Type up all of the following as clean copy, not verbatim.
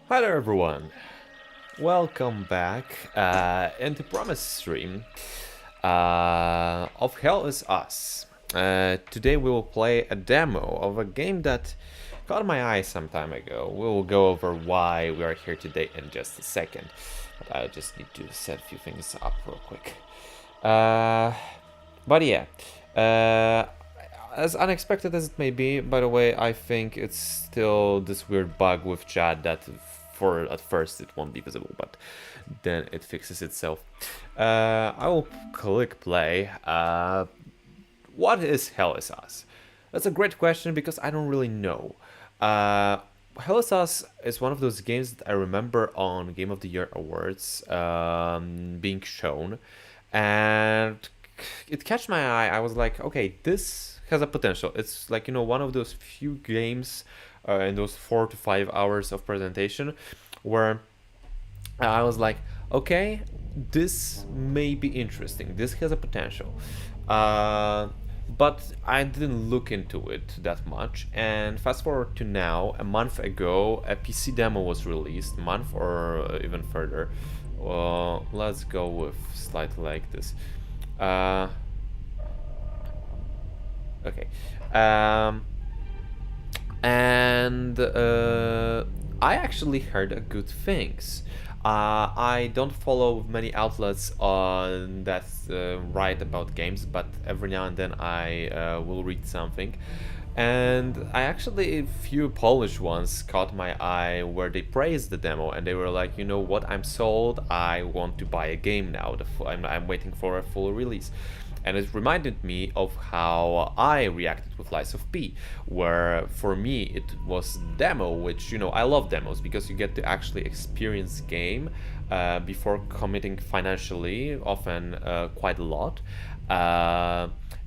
Hi there everyone, welcome back into Promise stream of Hell is Us. Today we will play a demo of a game that caught my eye some time ago. We will go over why we are here today in just a second, but I just need to set a few things up real quick. But yeah, as unexpected as it may be, by the way, I think it's still this weird bug with chat that at first it won't be visible, but then it fixes itself. I will click play. What is Hell is Us? That's a great question because I don't really know. Hell is Us is one of those games that I remember on Game of the Year awards being shown, and it catch my eye. I was like, okay, this has a potential. It's like, one of those few games in those 4 to 5 hours of presentation where I was like, okay, this may be interesting. This has a potential. But I didn't look into it that much. And fast forward to now, a month ago, a PC demo was released, a month or even further. Let's go with slightly like this. Okay. I actually heard good things. I don't follow many outlets that write about games, but every now and then I will read something. And a few Polish ones caught my eye where they praised the demo and they were like, you know what, I'm sold, I want to buy a game now, I'm waiting for a full release. And it reminded me of how I reacted with Lies of P, where for me it was demo, which, I love demos because you get to actually experience game before committing financially, often quite a lot.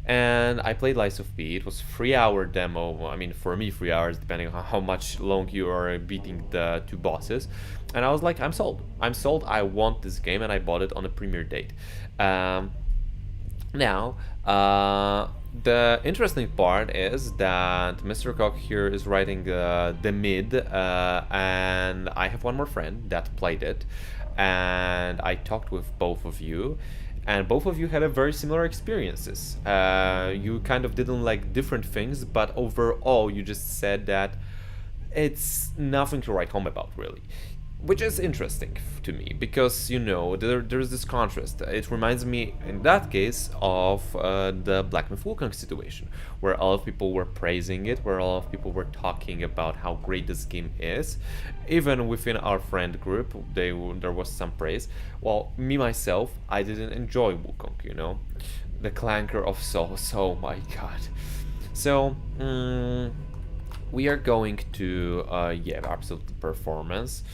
And I played Lies of P. It was 3-hour demo. I mean, for me, 3 hours, depending on how much long you are beating the 2 bosses. And I was like, I'm sold. I'm sold. I want this game, and I bought it on a premiere date. Now, the interesting part is that Mr. Cock here is writing the mid, and I have one more friend that played it, and I talked with both of you, and both of you had a very similar experiences. You kind of didn't like different things, but overall you just said that it's nothing to write home about, really. Which is interesting to me because, there's this contrast. It reminds me, in that case, of the Black Myth Wukong situation, where a lot of people were praising it, where a lot of people were talking about how great this game is. Even within our friend group, there was some praise. Well, me, myself, I didn't enjoy Wukong, The Clanker of Souls, oh my god. So, we are going to, absolute performance.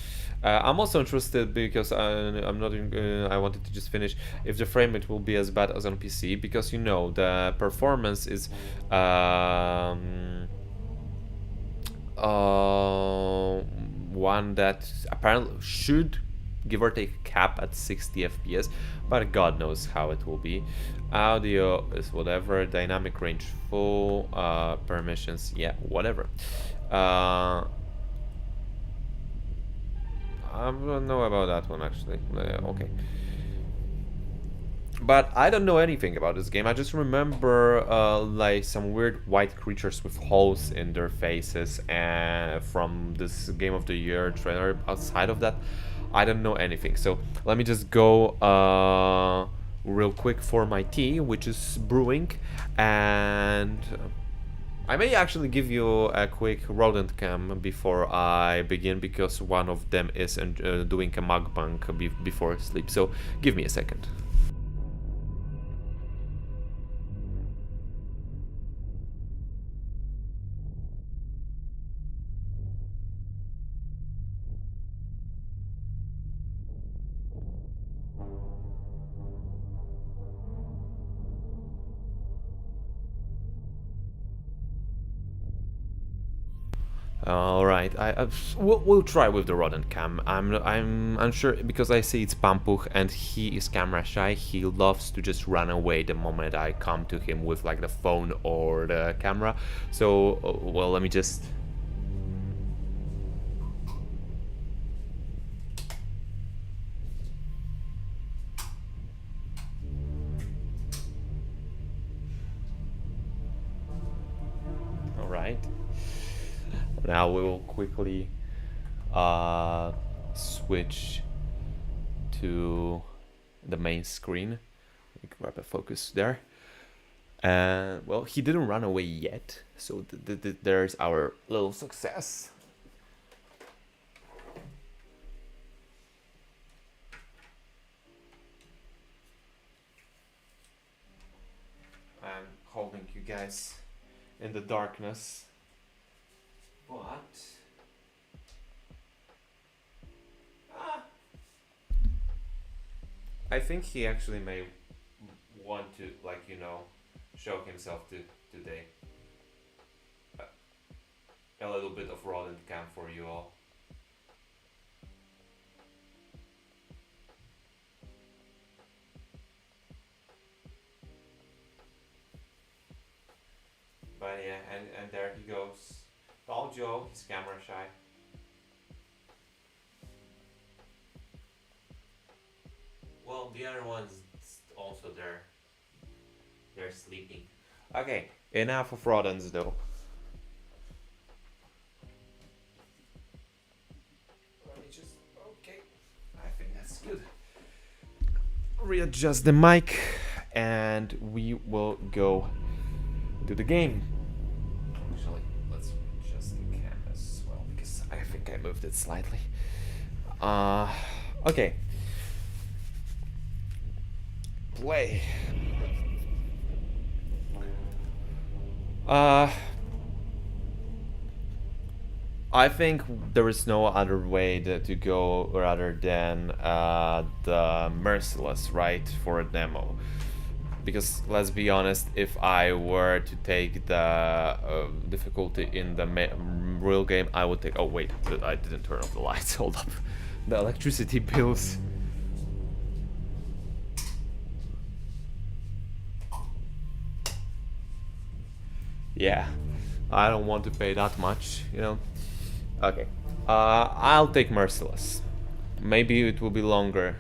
I'm also interested because I'm not. I wanted to just finish if the frame rate will be as bad as on PC because the performance is one that apparently should give or take cap at 60 FPS, but God knows how it will be. Audio is whatever. Dynamic range full. Permissions, yeah, whatever. I don't know about that one actually. Okay. But I don't know anything about this game. I just remember like some weird white creatures with holes in their faces and from this Game of the Year trailer. Outside of that, I don't know anything. So let me just go real quick for my tea, which is brewing, and I may actually give you a quick rodent cam before I begin because one of them is doing a mukbang before sleep, so give me a second. All right, we'll try with the rodent cam. I'm unsure because I see it's Pampuch and he is camera shy. He loves to just run away the moment I come to him with like the phone or the camera. So well, let me just right? Now we will quickly switch to the main screen. We can grab a focus there. And well, he didn't run away yet, so there's our little success. I'm holding you guys in the darkness, but I think he actually may want to, like, you know, show himself today. A little bit of rodent cam for you all. But yeah, and there he goes. Tall Joe, he's camera shy. Well, the other one's also there. They're sleeping. Okay, enough of rodents though. Let me just, okay, I think that's good. Readjust the mic and we will go to the game. Actually, let's adjust the cam as well because I think I moved it slightly. Okay. Play. I think there is no other way to go rather than the Merciless, right, for a demo. Because let's be honest, if I were to take the difficulty in the real game, I would take. Oh wait, I didn't turn off the lights. Hold up, the electricity bills. Yeah, I don't want to pay that much, you know. Okay, I'll take Merciless. Maybe it will be longer.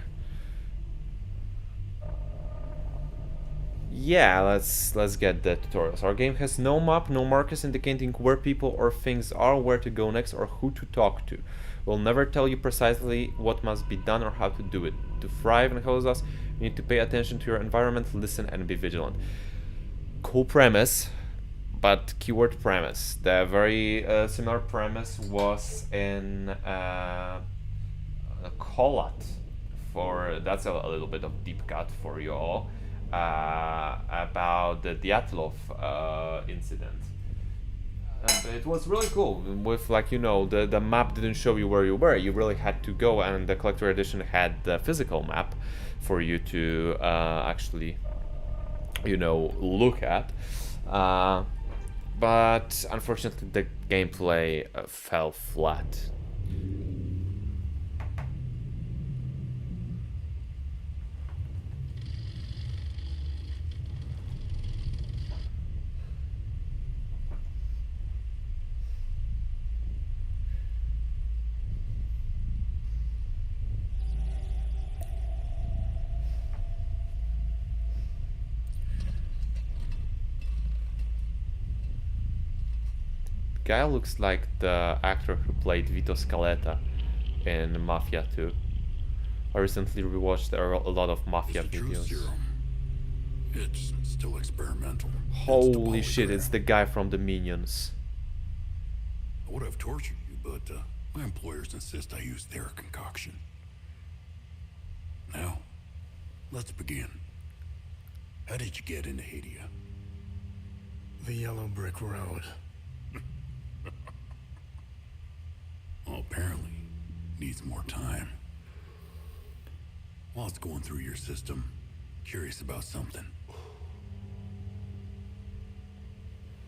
Yeah, let's get the tutorials. Our game has no map, no markers indicating where people or things are, where to go next, or who to talk to. We'll never tell you precisely what must be done or how to do it. To thrive in Hozas, you need to pay attention to your environment, listen, and be vigilant. Cool premise. But keyword premise. The very similar premise was in Kolat. For that's a little bit of deep cut for you all about the Dyatlov incident. And it was really cool. With, like, you know, the map didn't show you where you were. You really had to go, and the collector edition had the physical map for you to actually, you know, look at. But unfortunately the gameplay fell flat. Guy looks like the actor who played Vito Scaletta in Mafia 2. I recently rewatched a lot of Mafia videos. It's still experimental. Holy shit, it's the guy from the Minions. I would have tortured you, but my employers insist I use their concoction. Now, let's begin. How did you get into Hadia? The Yellow Brick Road. Well, apparently, needs more time. While it's going through your system, curious about something.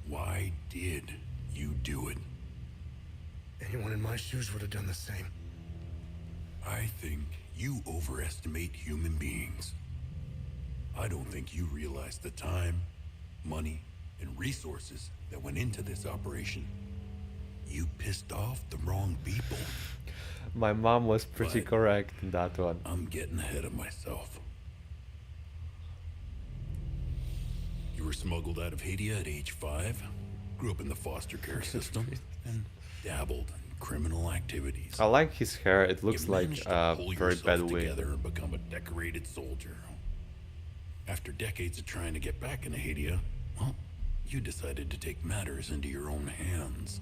Why did you do it? Anyone in my shoes would have done the same. I think you overestimate human beings. I don't think you realize the time, money, and resources that went into this operation. You pissed off the wrong people. My mom was pretty correct in that one. I'm getting ahead of myself. You were smuggled out of Hadia at age 5? grew up in the foster care system and dabbled in criminal activities. I like his hair. It looks You like managed to a pull very yourself bad wig. together and become a decorated soldier. After decades of trying to get back into Hadia, well, you decided to take matters into your own hands.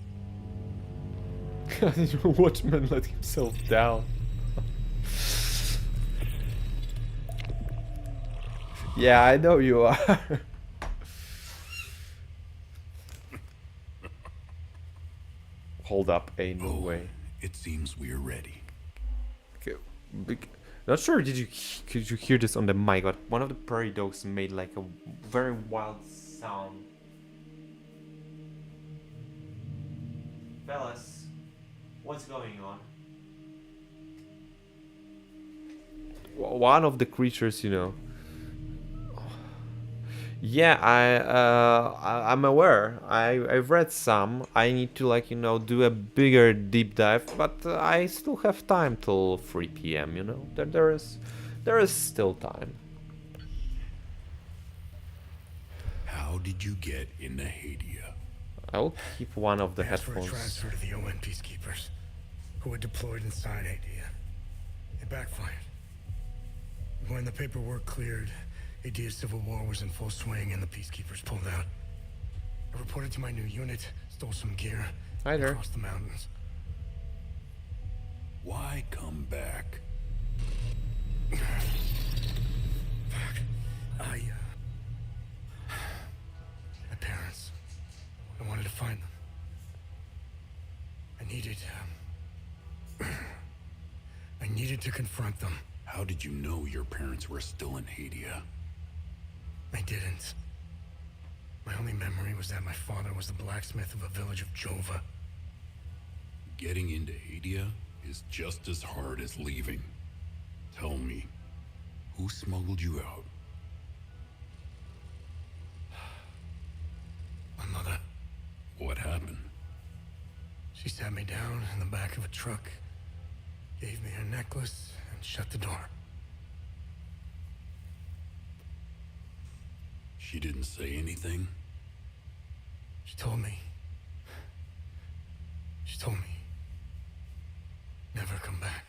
Watchman let himself down. Yeah, I know you are. Hold up, ain't no way. It seems we're ready. Okay, not sure. Could you hear this on the mic? But one of the prairie dogs made like a very wild sound. Fellas, what's going on? One of the creatures, you know. Yeah, I'm aware. I've read some. I need to, like, you know, do a bigger deep dive, but I still have time till 3 p.m. You know, there is still time. How did you get into Hadia? I'll keep one of the They asked for a headphones. transfer to the UN peacekeepers, who were deployed inside Hadia. It backfired. When the paperwork cleared, Hadia's civil war was in full swing and the peacekeepers pulled out. I reported to my new unit, stole some gear, Hi there. across the mountains. Why come back? Fuck. My parents. I wanted to find them. I needed to confront them. How did you know your parents were still in Hadia? I didn't. My only memory was that my father was the blacksmith of a village of Jova. Getting into Hadia is just as hard as leaving. Tell me, who smuggled you out? My mother. What happened? She sat me down in the back of a truck, gave me her necklace, and shut the door. She didn't say anything? She told me. Never come back.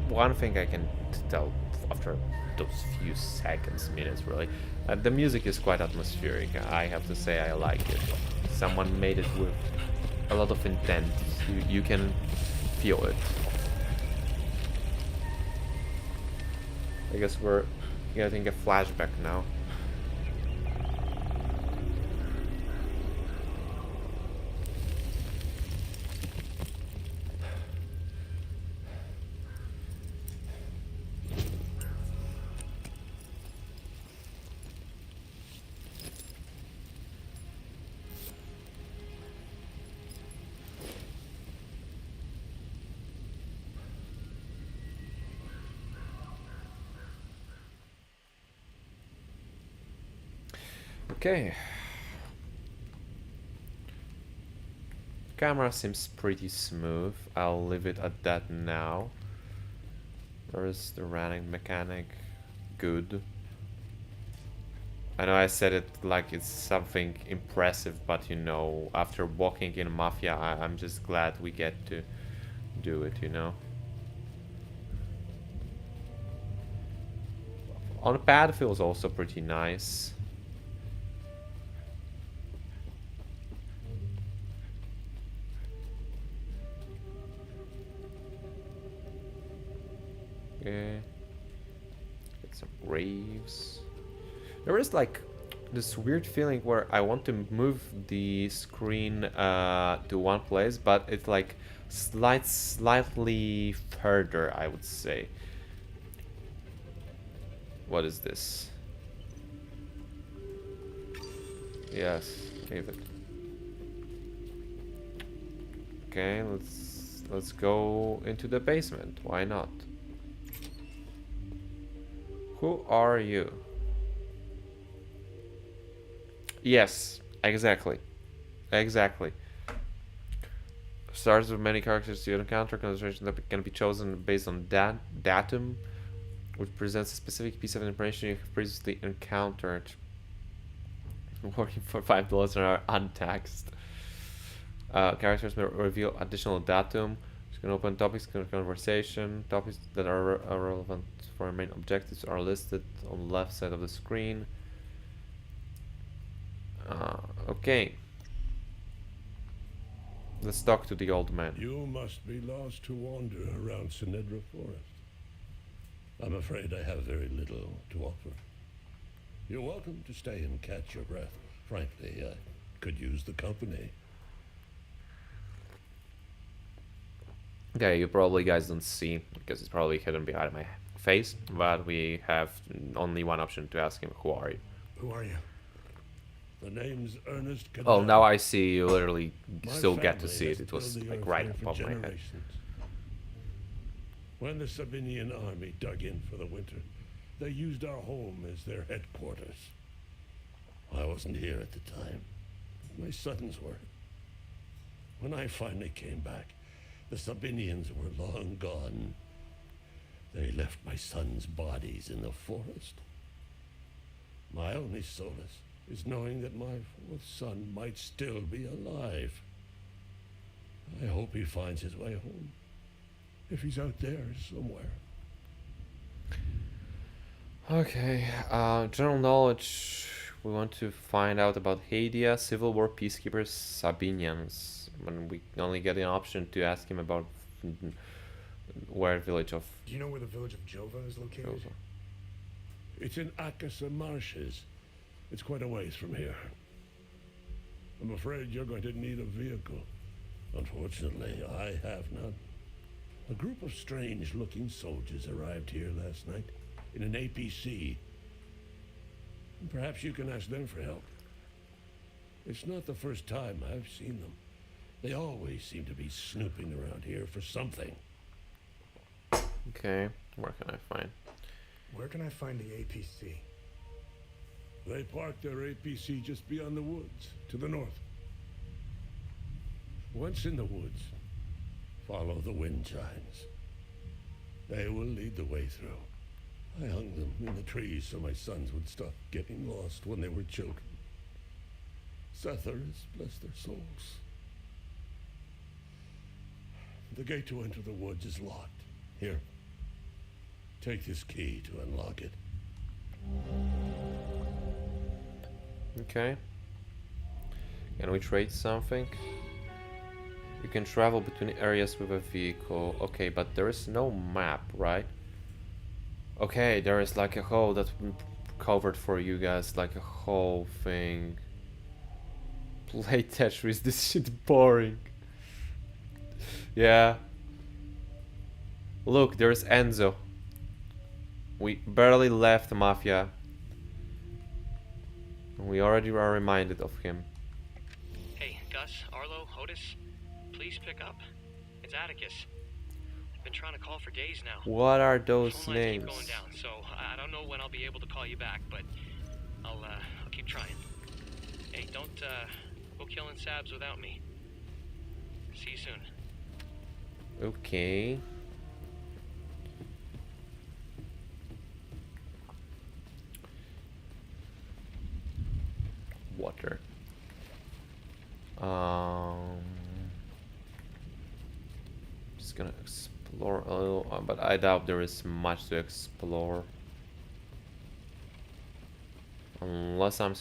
One thing I can tell after those few seconds, minutes really, the music is quite atmospheric. I have to say I like it. Someone made it with a lot of intent. You can feel it. I guess we're getting a flashback now. Okay. Camera seems pretty smooth. I'll leave it at that now. Where is the running mechanic? Good. I know I said it like it's something impressive, but you know, after walking in Mafia, I'm just glad we get to do it, you know. On the pad feels also pretty nice. Okay. Get some graves. There is like this weird feeling where I want to move the screen to one place, but it's like slightly further, I would say. What is this? Yes, leave it. Okay, let's go into the basement. Why not? Who are you? Yes, exactly. Exactly. Stars with many characters you encounter, concentration that can be chosen based on that datum, which presents a specific piece of information you have previously encountered. Working for $5 and are untaxed. Characters may reveal additional datum. You can open topics in conversation. Topics that are relevant for main objectives are listed on the left side of the screen. Okay. Let's talk to the old man. You must be lost to wander around Sinedra Forest. I'm afraid I have very little to offer. You're welcome to stay and catch your breath. Frankly, I could use the company. Okay, you probably guys don't see because it's probably hidden behind my face, but we have only one option to ask him. Who are you? Who are you? The name's Ernest Cadell. Oh, now I see. You literally My still get to family see has it. It was tilled the like earth right here for above my head. generations. When the Sabinian army dug in for the winter, they used our home as their headquarters. I wasn't here at the time. My sons were. When I finally came back, the Sabinians were long gone. They left my sons' bodies in the forest. My only solace is knowing that my fourth son might still be alive. I hope he finds his way home. If he's out there somewhere. Okay, general knowledge. We want to find out about Hadia, Civil War peacekeepers, Sabinians. When we only get an option to ask him about where village of Do you know where the village of Jova is located? Jova. It's in Akasa Marshes. It's quite a ways from here. I'm afraid you're going to need a vehicle. Unfortunately, I have none. A group of strange-looking soldiers arrived here last night in an APC. Perhaps you can ask them for help. It's not the first time I've seen them. They always seem to be snooping around here for something. Okay, where can I find? Where can I find the APC? They parked their APC just beyond the woods, to the north. Once in the woods, follow the wind chimes. They will lead the way through. I hung them in the trees so my sons would stop getting lost when they were children. Sethlers, bless their souls. The gate to enter the woods is locked. Here, take this key to unlock it. Okay. Can we trade something? You can travel between areas with a vehicle. Okay, but there is no map, right? Okay, there is like a whole that's covered for you guys, like a whole thing. Play Tetris, this shit boring. Yeah. Look, there's Enzo. We barely left Mafia. We already are reminded of him. Hey, Gus, Arlo, Otis, please pick up. It's Atticus. I've been trying to call for days now. What are those Phone lines names? keep going down, so I don't know when I'll be able to call you back, but I'll keep trying. Hey, don't go killing Sabs without me. See you soon. Okay. Water. Just gonna explore a little, but I doubt there is much to explore. Unless I'm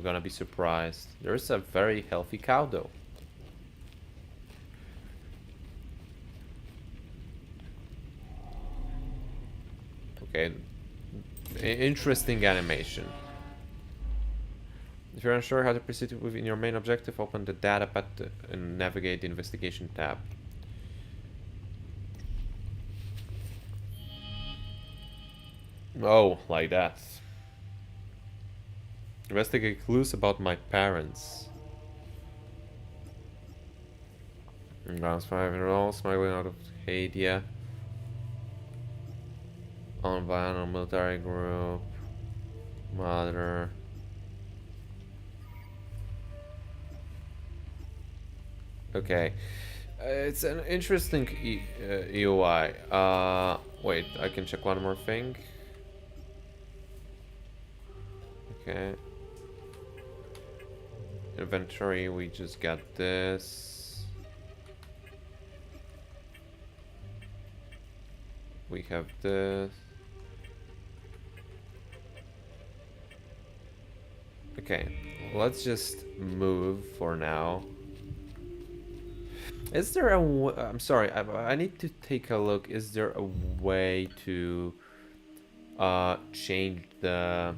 gonna be surprised. There is a very healthy cow though. Okay, interesting animation. If you're unsure how to proceed within your main objective, open the data pad and navigate the investigation tab. Oh, like that. Investigate clues about my parents. Grounds 5 smuggling out of Hadia. On violent military group. Mother. Okay. It's an interesting UI. Wait, I can check one more thing. Okay. Inventory, we just got this. We have this. Okay, let's just move for now. Is there a I'm sorry, I need to take a look. Is there a way to change the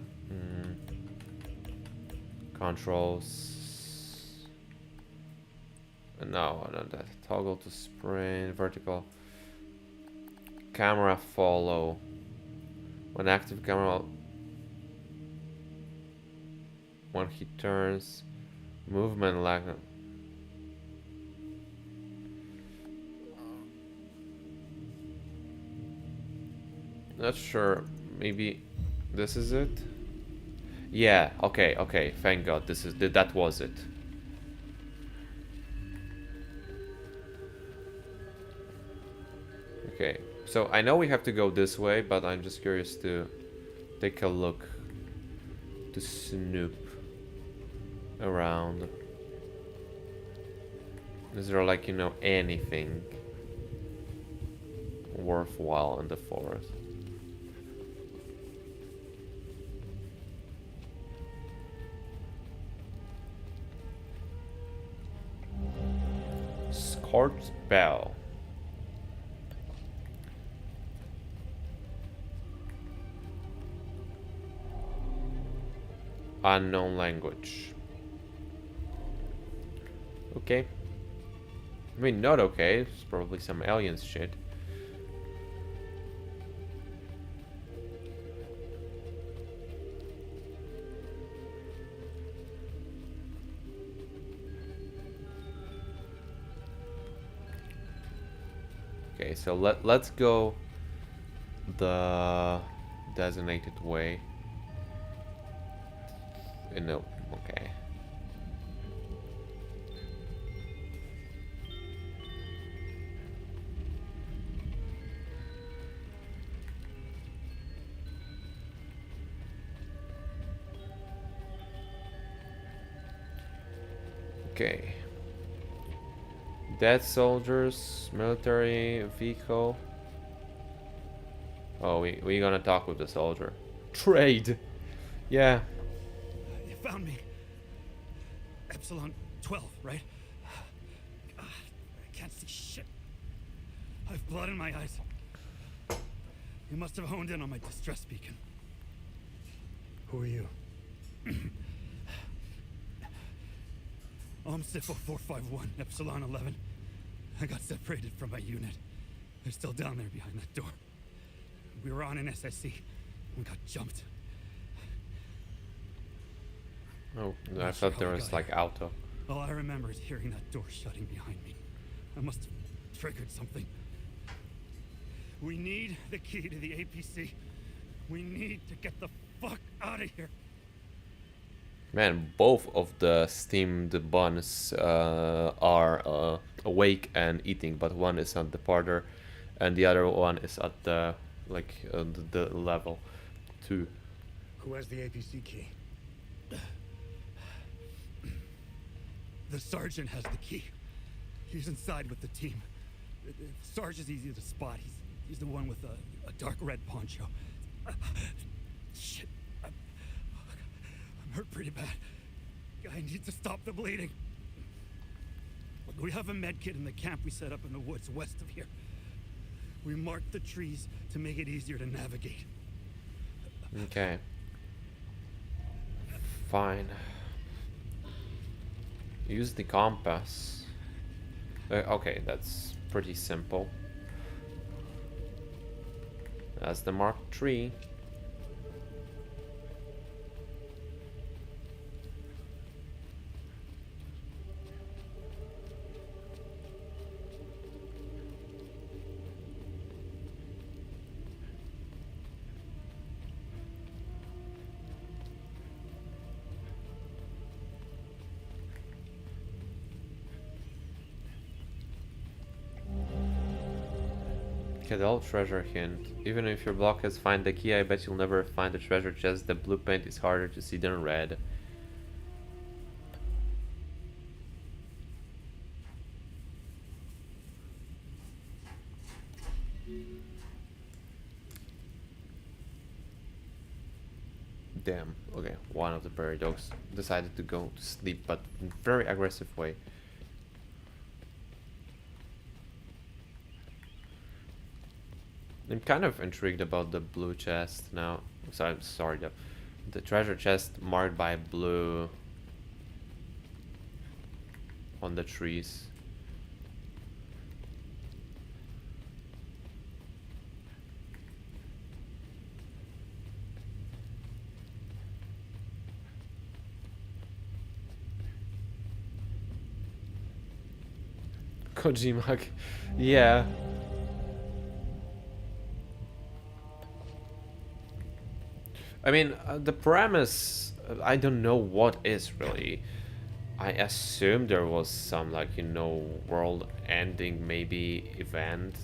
controls? No, not that. Toggle to sprint, vertical. Camera follow. When active camera, when he turns, movement lag. Not sure. Maybe this is it. Yeah. Okay. Okay. Thank God. That was it. Okay. So I know we have to go this way, but I'm just curious to take a look, to snoop around. Is there, like, you know, anything worthwhile in the forest? Scorched Bell. Unknown language. Okay. I mean, not okay. It's probably some aliens shit. Okay, so let's go the designated way. No, okay. Okay. Dead soldiers, military vehicle. Oh, we gonna talk with the soldier. Trade. Yeah. You found me. Epsilon 12, right? God, I can't see shit. I've blood in my eyes. You must have honed in on my distress beacon. Who are you? I'm Sifo 451, Epsilon 11. I got separated from my unit. They're still down there behind that door. We were on an SSC. We got jumped. Oh, I thought there was like auto. All I remember is hearing that door shutting behind me. I must have triggered something. We need the key to the APC. We need to get the fuck out of here. Man, both of the steamed buns are awake and eating, but one is at the parter, and the other one is at the the level 2. Who has the APC key? The sergeant has the key. He's inside with the team. Sarge is easy to spot. He's the one with a dark red poncho. Shit. I'm hurt pretty bad. I need to stop the bleeding. We have a med kit in the camp we set up in the woods west of here. We marked the trees to make it easier to navigate. Okay. Fine. Use the compass. Okay, that's pretty simple. That's the Mark III. Cadell treasure hint. Even if your blockheads find the key, I bet you'll never find the treasure chest. The blue paint is harder to see than red. Damn. Okay, one of the prairie dogs decided to go to sleep, but in a very aggressive way. I'm kind of intrigued about the blue chest now. Sorry, the treasure chest marked by blue on the trees. Kojima, yeah. I mean, the premise, I don't know what is really. I assume there was some, like, you know, world-ending maybe event.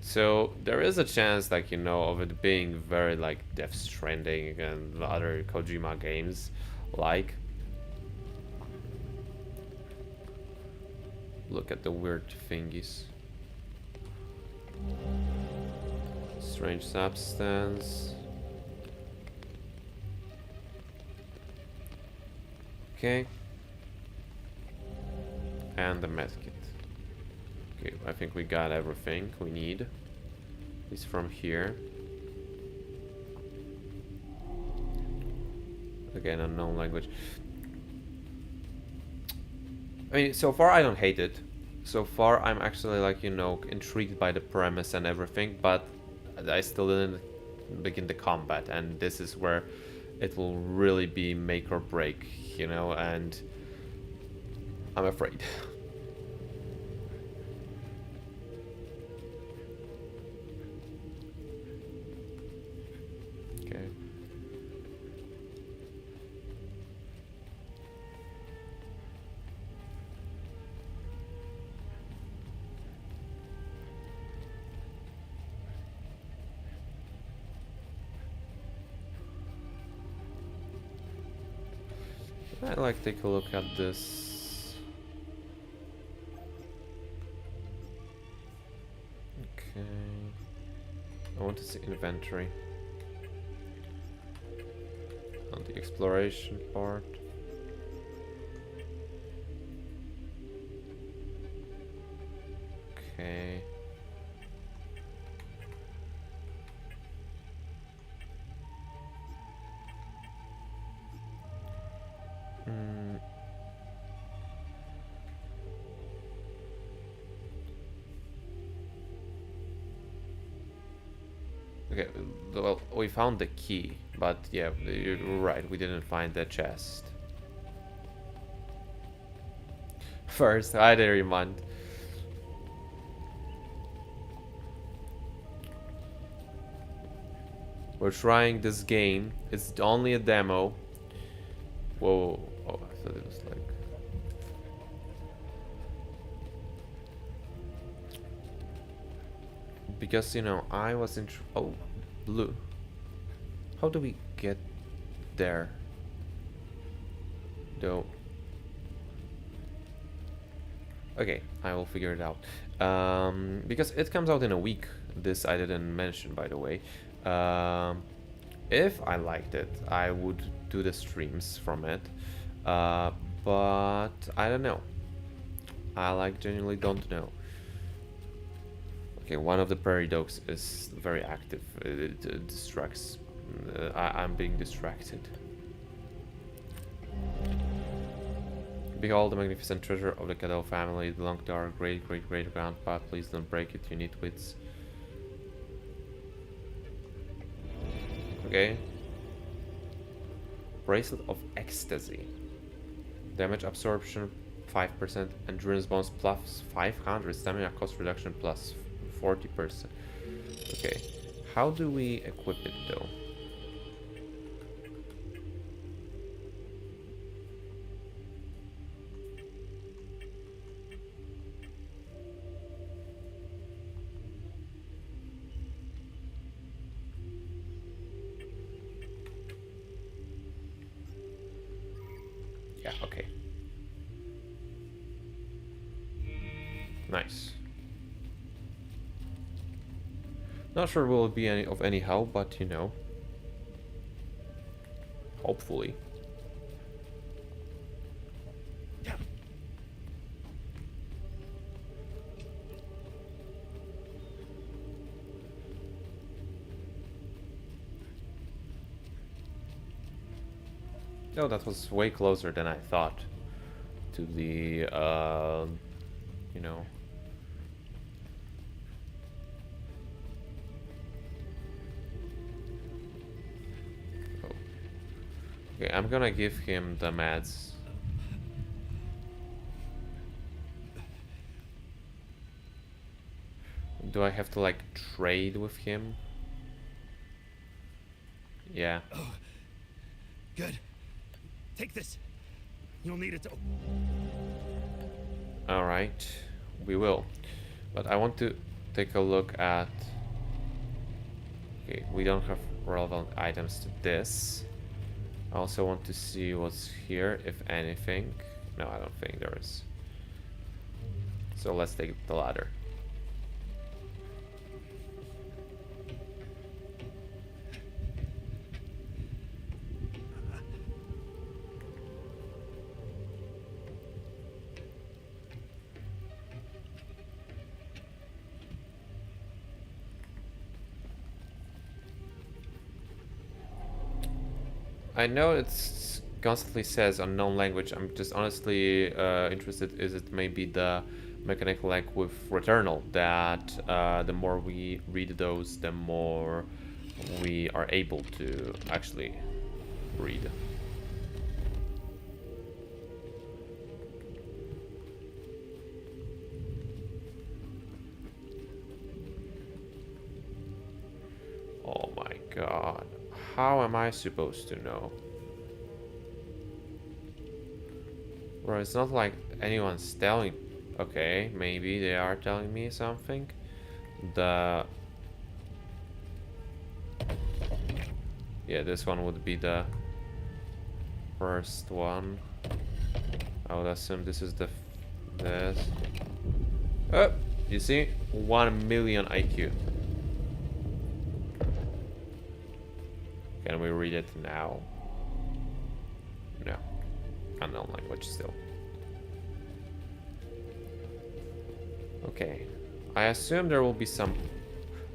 So there is a chance, like, you know, of it being very like Death Stranding and other Kojima games, like. Look at the weird thingies. Strange substance. Okay. And the medkit. Okay, I think we got everything we need. It's from here. Again, unknown language. I mean, so far I don't hate it. So far I'm actually, like, you know, intrigued by the premise and everything, but I still didn't begin the combat, and this is where it will really be make or break, you know, and I'm afraid. Okay. I'd like to take a look at this. Okay. I want to see inventory. On the exploration part. Okay. Okay, well, we found the key, but yeah, you're right, we didn't find the chest. First, I didn't remind. We're trying this game. It's only a demo. Whoa. Oh, I thought it was like... Because, you know, I was in... Oh, blue. How do we get there? Though. Okay, I will figure it out. Because it comes out in a week. This I didn't mention, by the way. If I liked it, I would do the streams from it. But I don't know. I genuinely don't know. Okay, one of the prairie dogs is very active. It distracts. I'm being distracted. Behold the magnificent treasure of the Cadell family. It belonged to our great grandpa. Please don't break it, you need wits. Okay. Bracelet of Ecstasy. Damage absorption 5%, endurance bonus plus 500, stamina cost reduction plus 40%. Okay. How do we equip it though? Yeah, okay. Nice. Not sure will it be of any help, but you know. Hopefully. Oh, that was way closer than I thought to the, you know. Oh. Okay, I'm gonna give him the meds. Do I have to, like, trade with him? Yeah. Oh, good. Take this. You'll need it to... Alright, we will. But I want to take a look at... Okay, we don't have relevant items to this. I also want to see what's here, if anything. No, I don't think there is. So let's take the ladder. I know it's constantly says unknown language. I'm just honestly interested. Is it maybe the mechanic like with Returnal that the more we read those, the more we are able to actually read. Oh my god. How am I supposed to know? Bro, it's not like anyone's telling... Okay, maybe they are telling me something. Yeah, this one would be the first one. I would assume this is this. Oh, you see? 1 million IQ. Can we read it now? No. Unknown language still. Okay. I assume there will be some...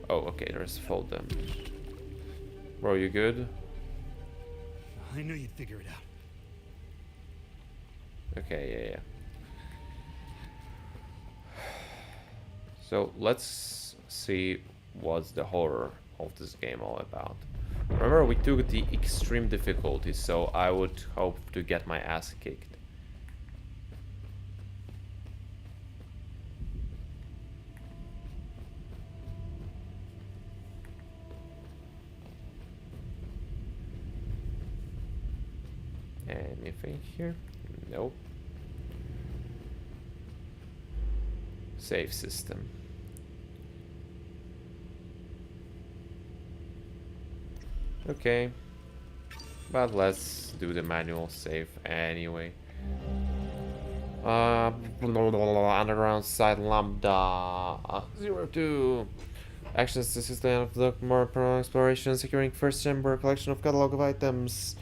Oh, okay, there's fall damage. Bro, you good? I knew you'd figure it out. Okay, yeah. So, let's see what's the horror of this game all about. Remember, we took the extreme difficulty, so I would hope to get my ass kicked. Anything here? Nope. Save system. Okay, but let's do the manual save anyway. Underground site lambda 02. Actions. This is the end of the more exploration, securing first chamber, collection of catalog of items.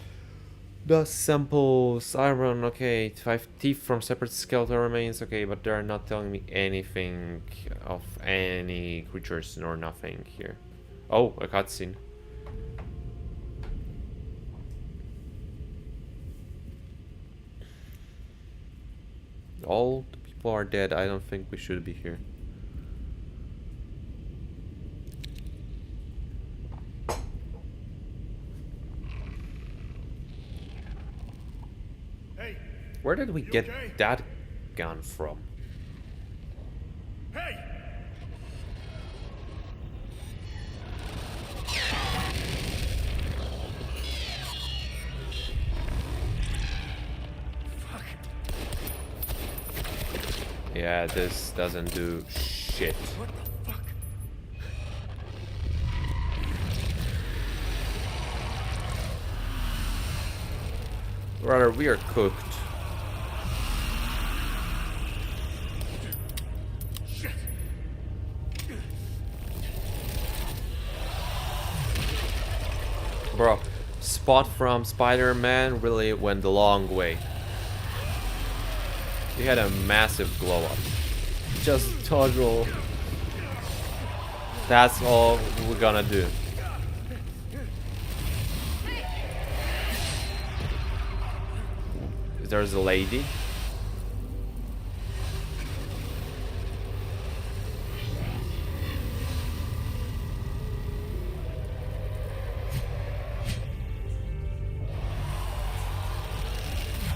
Dust samples, iron, okay, 5 teeth from separate skeletal remains, okay, but they're not telling me anything of any creatures nor nothing here. Oh, a cutscene. All the people are dead. I don't think we should be here. Hey, Where did we get okay? that gun from? hey! Fuck. Yeah, this doesn't do shit. What the fuck? Rather, we are cooked. Bro, Spot from Spider-Man really went the long way. He had a massive glow up. Just total. That's all we're gonna do. There's a lady.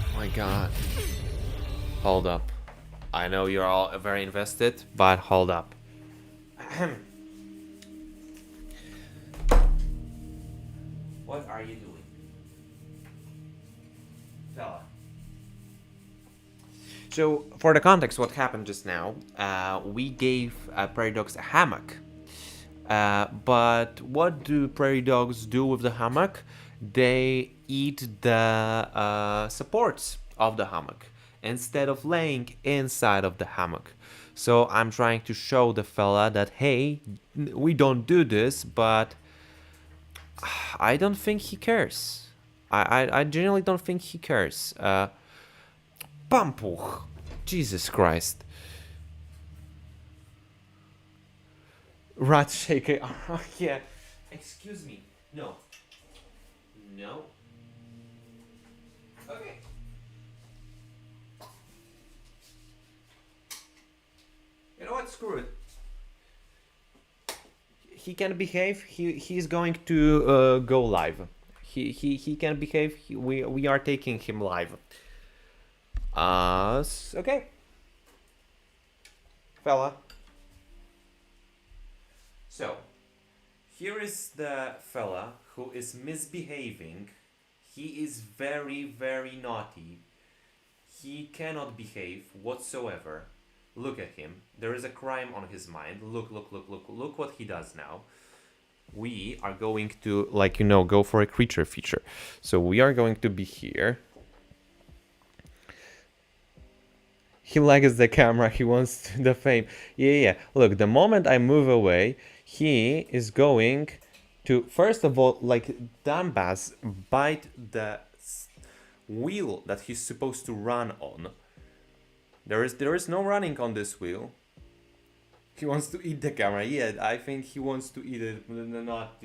Oh my god. Hold up. I know you're all very invested, but hold up. What are you doing? Fella. So, for the context, what happened just now, we gave prairie dogs a hammock. But what do prairie dogs do with the hammock? They eat the supports of the hammock instead of laying inside of the hammock. So I'm trying to show the fella that, hey, we don't do this, but I don't think he cares. I genuinely don't think he cares. Pampuch. Jesus Christ. Rat shaker. Oh, yeah. Excuse me. No. No. Okay. You know what? Screw it. He can behave. He's going to go live. He can behave. We are taking him live. Okay. Fella. So, here is the fella who is misbehaving. He is very, very naughty. He cannot behave whatsoever. Look at him. There is a crime on his mind. Look what he does now. We are going to, like, go for a creature feature. So we are going to be here. He likes the camera. He wants the fame. Yeah. Look, the moment I move away, he is going to, first of all, like Dumbass, bite the wheel that he's supposed to run on. There is no running on this wheel. He wants to eat the camera. Yeah, I think he wants to eat it, not,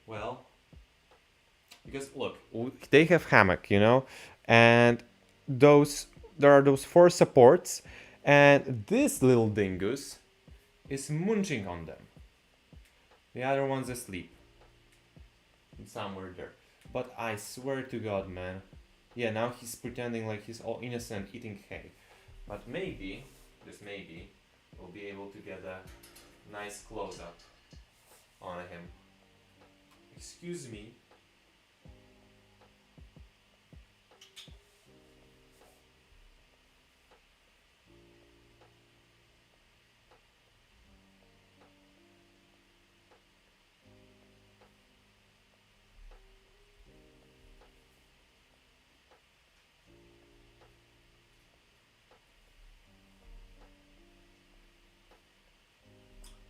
Well, because look, they have hammock, and there are those 4 supports, and this little dingus is munching on them. The other one's asleep. Somewhere there. But I swear to God, man. Yeah, now he's pretending like he's all innocent eating hay. But maybe, just maybe, we'll be able to get a nice close-up on him. Excuse me.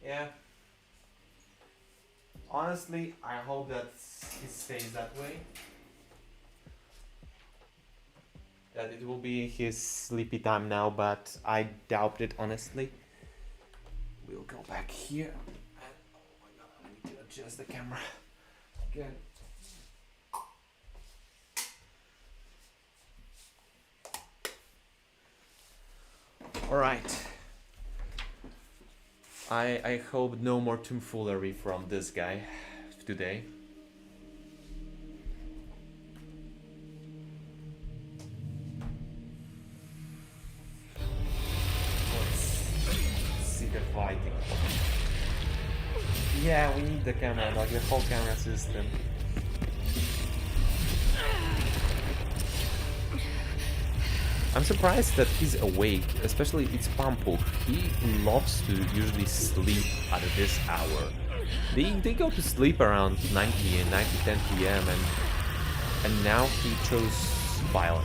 Yeah. Honestly, I hope that it stays that way. That it will be his sleepy time now, but I doubt it, honestly. We'll go back here. And, oh my god, I need to adjust the camera again. Alright. I hope no more tomfoolery from this guy today. Let's see the fighting. Yeah, we need the camera, like the whole camera system. I'm surprised that he's awake, especially it's Pampu. He loves to usually sleep at this hour. They go to sleep around 9 p.m., 9 to 10 p.m. and now he chose violence.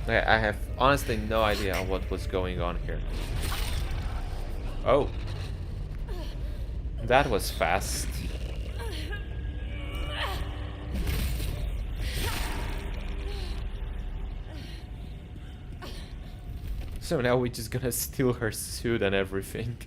I have honestly no idea what was going on here. Oh. That was fast. So now we're just gonna steal her suit and everything.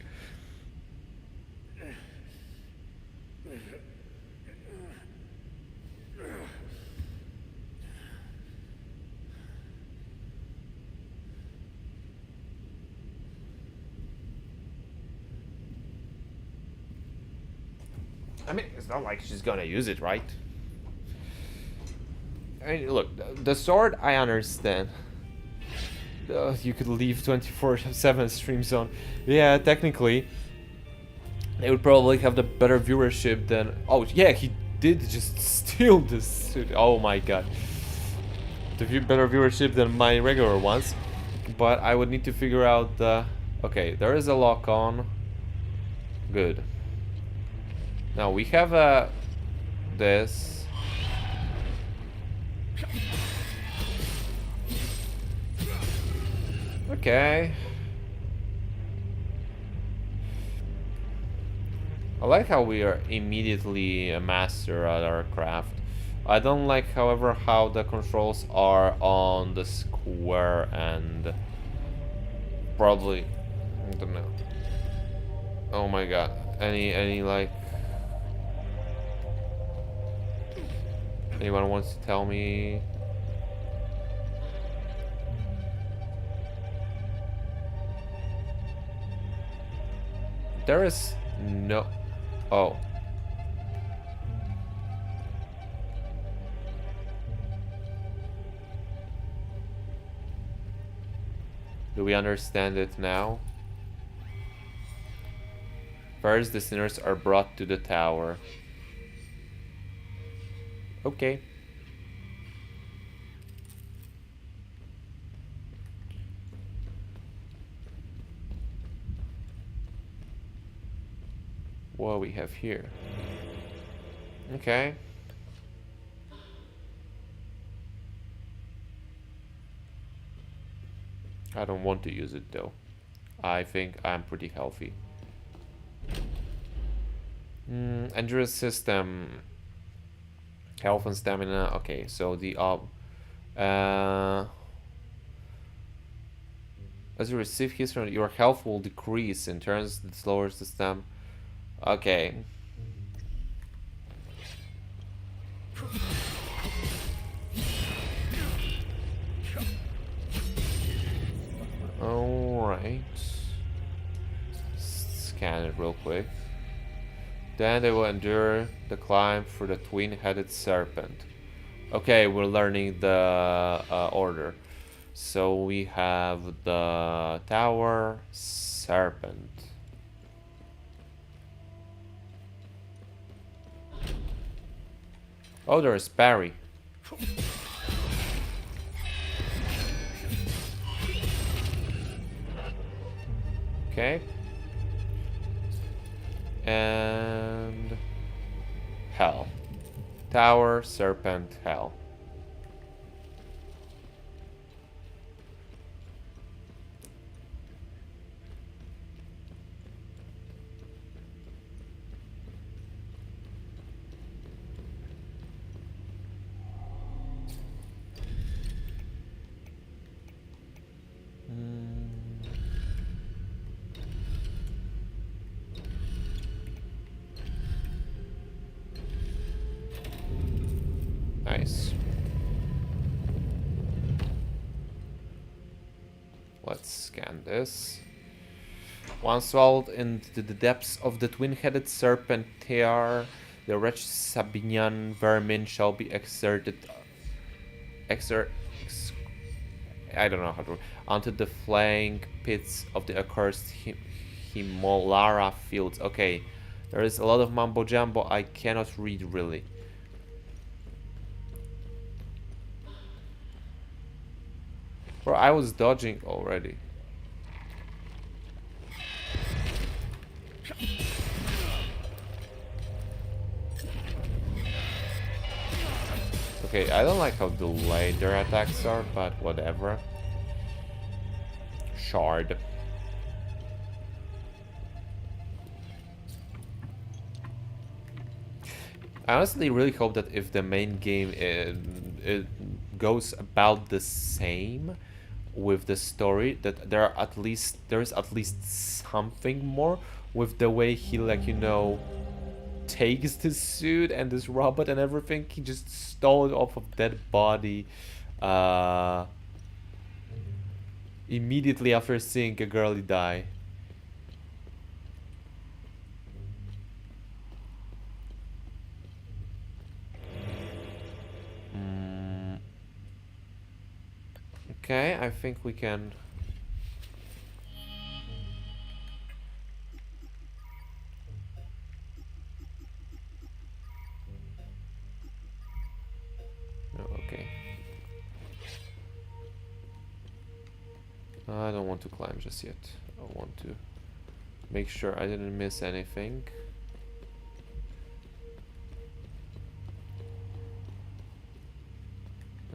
I mean, it's not like she's gonna use it, right? I mean, look, the sword, I understand. You could leave 24/7 stream zone. Yeah, technically, they would probably have the better viewership than... Oh, yeah, he did just steal this suit. Oh my god. Better viewership than my regular ones. But I would need to figure out the... Okay, there is a lock on. Good. Now we have this. Okay. I like how we are immediately a master at our craft. I don't like, however, how the controls are on the square and probably, I don't know. Oh my god. Any like, anyone wants to tell me? There is no... Oh. Do we understand it now? First, the sinners are brought to the tower. Okay. What we have here? Okay. I don't want to use it though. I think I'm pretty healthy. Endurance system. Health and stamina. Okay, so the as you receive history, your health will decrease in turns that lowers the stam. Okay. Alright. Scan it real quick. Then they will endure the climb through the twin-headed serpent. Okay, we're learning the order. So we have the tower, serpent. Oh, there's Barry. Okay. And hell. Tower, serpent, hell. Nice. Let's scan this. Once swallowed into the depths of the twin-headed serpent tear, the wretched Sabinian vermin shall be I don't know how to... onto the flank pits of the accursed Himolara fields. Okay, there is a lot of mumbo jumbo I cannot read really. Bro, I was dodging already. Okay, I don't like how delayed their attacks are, but whatever. Shard. I honestly really hope that if the main game it goes about the same with the story, that there's at least something more with the way he, like, you know, takes this suit and this robot and everything. He just stole it off of dead body immediately after seeing a girlie die. Okay, I think we can. No, okay. I don't want to climb just yet. I want to make sure I didn't miss anything.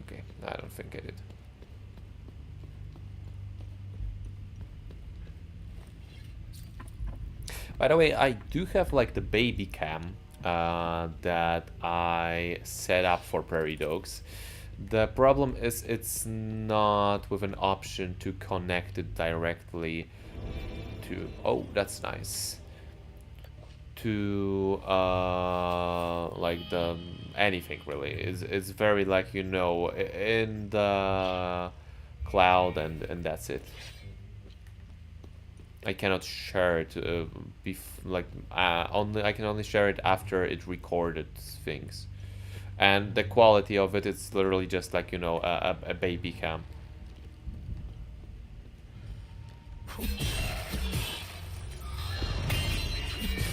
Okay, I don't think I did. By the way, I do have like the baby cam that I set up for prairie dogs. The problem is it's not with an option to connect it directly to... Oh, that's nice. To like the anything really. It's very, like, you know, in the cloud, and that's it. I cannot share it only I can only share it after it recorded things, and the quality of it's literally just, like, you know, a baby cam.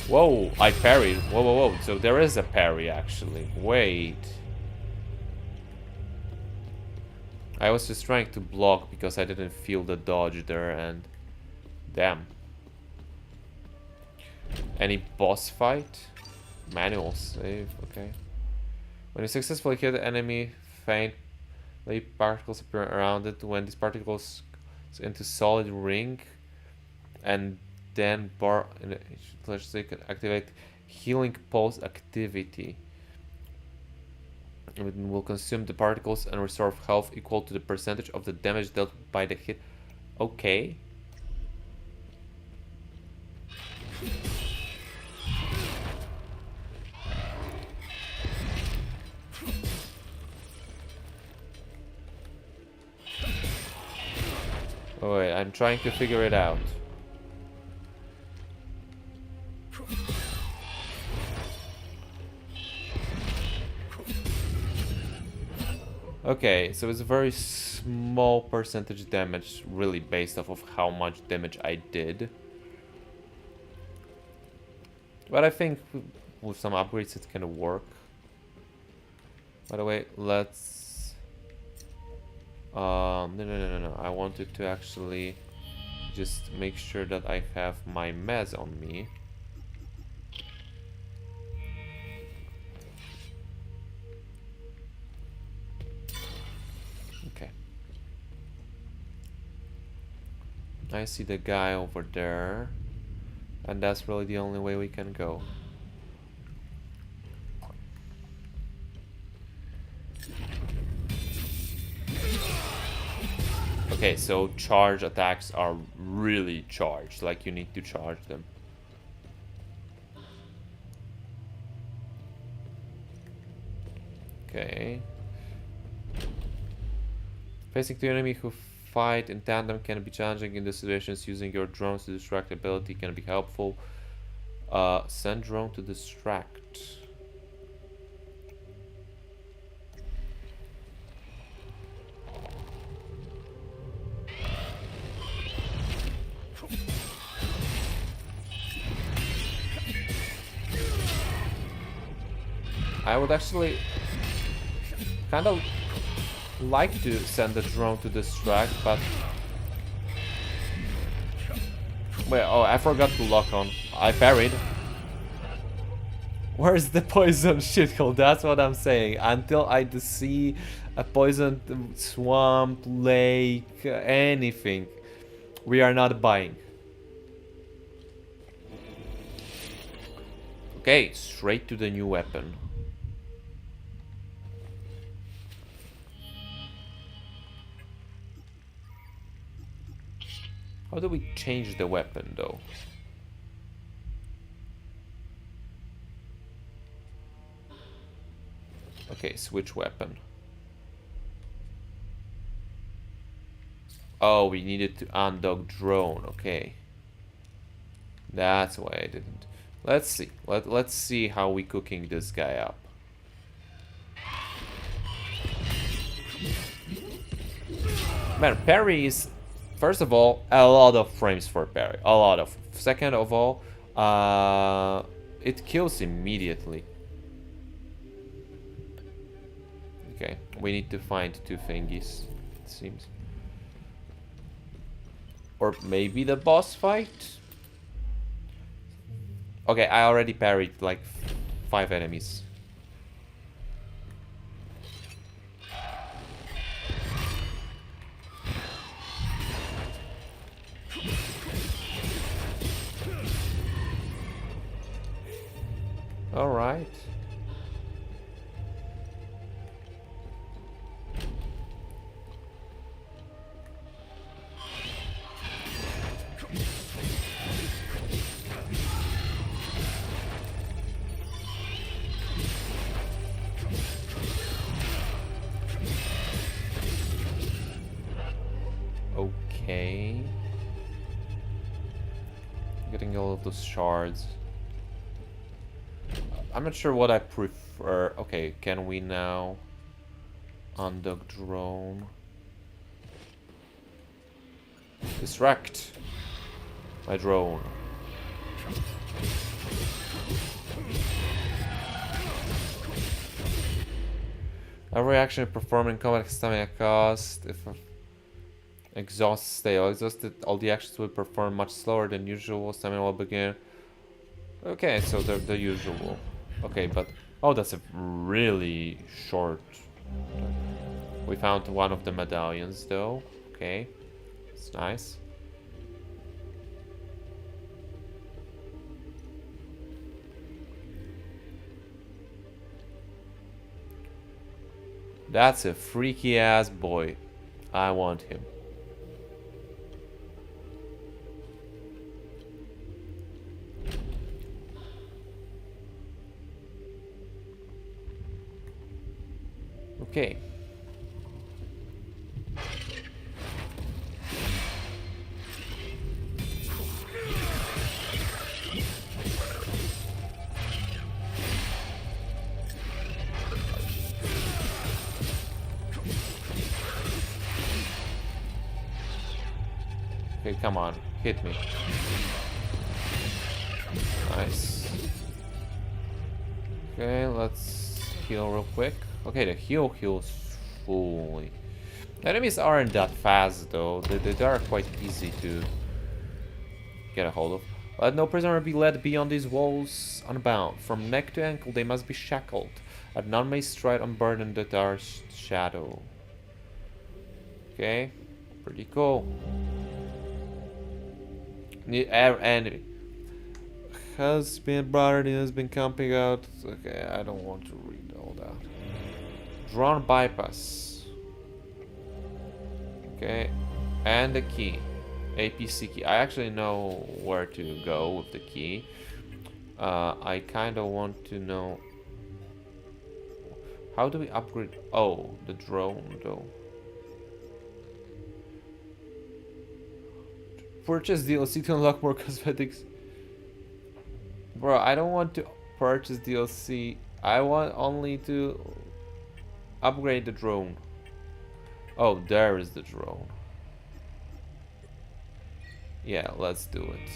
Whoa, I parried. Whoa, whoa, whoa. So there is a parry actually. Wait. I was just trying to block because I didn't feel the dodge there, and damn. Any boss fight? Manual save, okay. When you successfully hit the enemy, faintly particles appear around it. When these particles into solid ring, and then bar in the can activate healing pulse activity. It will consume the particles and restore health equal to the percentage of the damage dealt by the hit. Okay. Oh wait, I'm trying to figure it out. Okay, so it's a very small percentage damage, really based off of how much damage I did. But I think with some upgrades it can work. By the way, let's... No. I wanted to actually just make sure that I have my mez on me. Okay. I see the guy over there. And that's really the only way we can go. Okay, so charge attacks are really charged, like you need to charge them. Okay. Facing two enemy who fight in tandem can be challenging in the situations. Using your drones to distract ability can be helpful. Send drone to distract. I would actually kind of like to send the drone to distract, but wait, oh, I forgot to lock on. I parried. Where's the poison shithole? That's what I'm saying. Until I see a poisoned swamp, lake, anything, we are not buying. Okay, straight to the new weapon. How do we change the weapon though? Okay, switch weapon. Oh, we needed to undock drone. Okay. That's why I didn't. Let's see. Let's see how we cooking this guy up. Man, parry is, first of all, a lot of frames for parry. A lot of. Second of all, it kills immediately. Okay, we need to find two thingies, it seems. Or maybe the boss fight? Okay, I already parried like 5 enemies. All right. Okay. Getting all of those shards. I'm not sure what I prefer. Okay, can we now undock drone? Distract my drone. Every action performed in combat stamina cost. If exhaust stay exhausted, all the actions will perform much slower than usual. Stamina will begin. Okay, so the usual. Okay, but oh, that's a really short. We found one of the medallions, though. Okay, it's nice. That's a freaky ass boy. I want him. Okay. Okay, come on, hit me. Nice. Okay, let's heal real quick. Okay, the heal heals fully. Enemies aren't that fast though. They are quite easy to get a hold of. Let no prisoner be led beyond these walls unbound. From neck to ankle they must be shackled. And none may stride unburdened the dark shadow. Okay, pretty cool. Enemy has been brought in, has been camping out. Okay, I don't want to read all that. Drone bypass. Okay, and the key. APC key. I actually know where to go with the key. I kind of want to know. How do we upgrade? Oh, the drone though. Purchase DLC to unlock more cosmetics. Bro, I don't want to purchase DLC. I want only to upgrade the drone. Oh, there is the drone. Yeah, let's do it.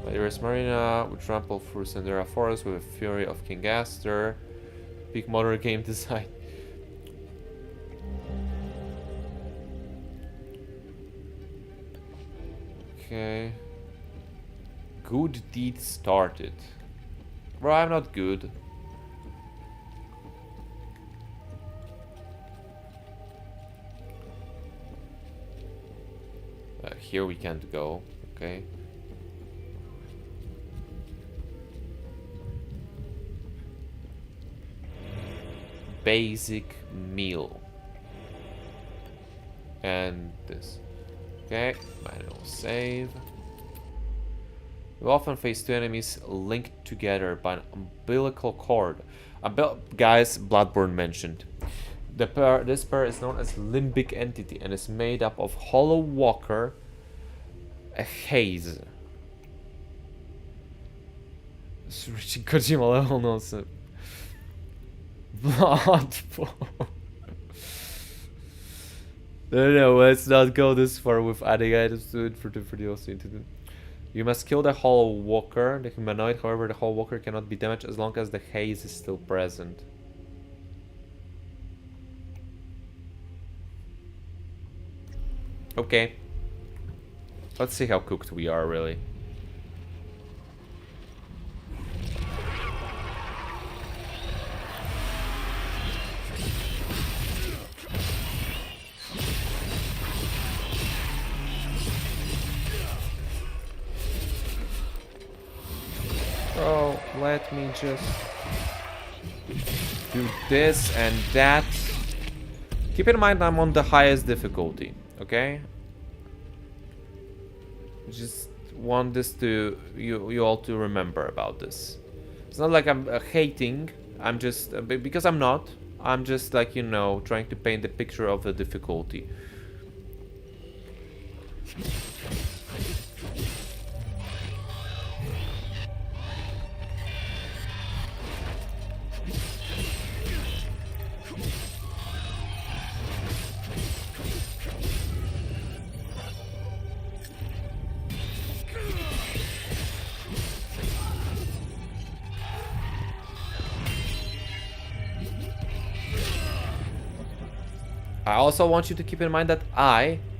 Iris Marina would trample through Sandera Forest with the fury of King Aster. Peak motor game design. Okay. Good deed started. Bro, I'm not good. Here we can't go. Okay. Basic meal. And this. Okay, manual save. We often face two enemies linked together by an umbilical cord. Guys, Bloodborne mentioned. This pair is known as limbic entity and is made up of hollow walker, a haze. It's reaching Kojima level nonsense. Blood. No, let's not go this far with adding items to it for the DLC. You must kill the hollow walker, the humanoid. However, the hollow walker cannot be damaged as long as the haze is still present. Okay. Let's see how cooked we are, really. Oh, let me just do this and that. Keep in mind I'm on the highest difficulty, okay? Just want this to you all to remember about this. It's not like I'm hating. I'm just because I'm not. I'm just like, you know, trying to paint the picture of the difficulty. I also want you to keep in mind that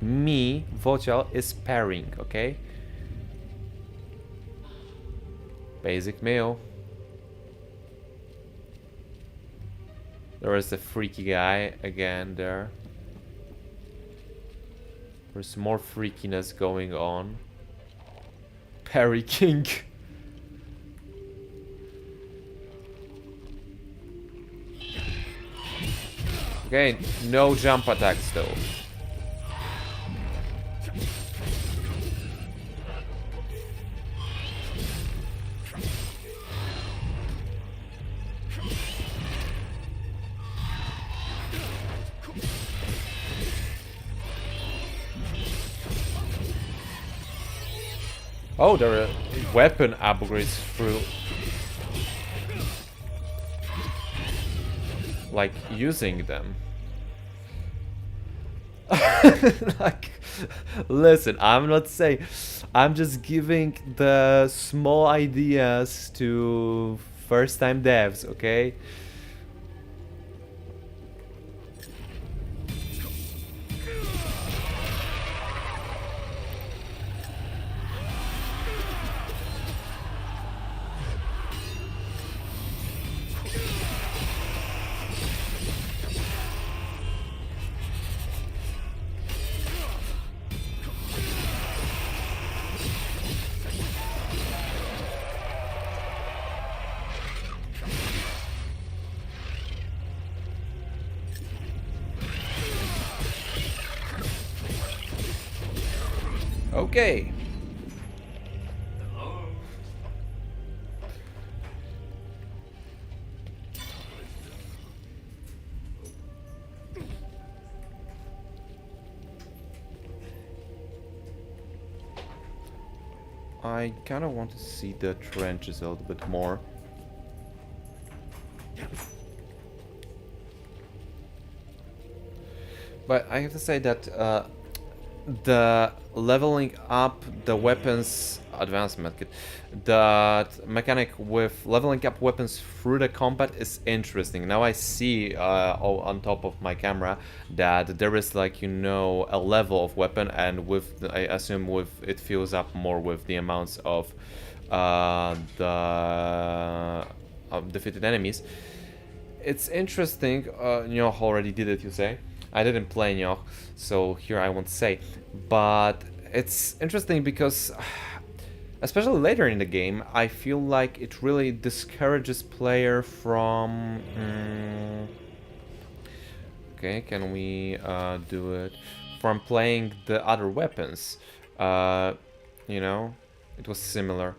me, Vocal, is pairing, okay? Basic meal. There is the freaky guy again there. There's more freakiness going on. Parry King. Okay, no jump attacks though. Oh, there are weapon upgrades through. Like using them. Like, listen, I'm not saying, I'm just giving the small ideas to first time devs, okay? Okay. I kind of want to see the trenches a little bit more. But I have to say that the leveling up the weapons advanced medkit, the mechanic with leveling up weapons through the combat is interesting. Now I see on top of my camera that there is, like, you know, a level of weapon, and with I assume with it fills up more with the amounts of the defeated enemies. It's interesting. Nyoh already did it, you say? I didn't play Nyoh, so here I won't say. But it's interesting because, especially later in the game, I feel like it really discourages player from... okay, can we do it? From playing the other weapons. You know, it was similar.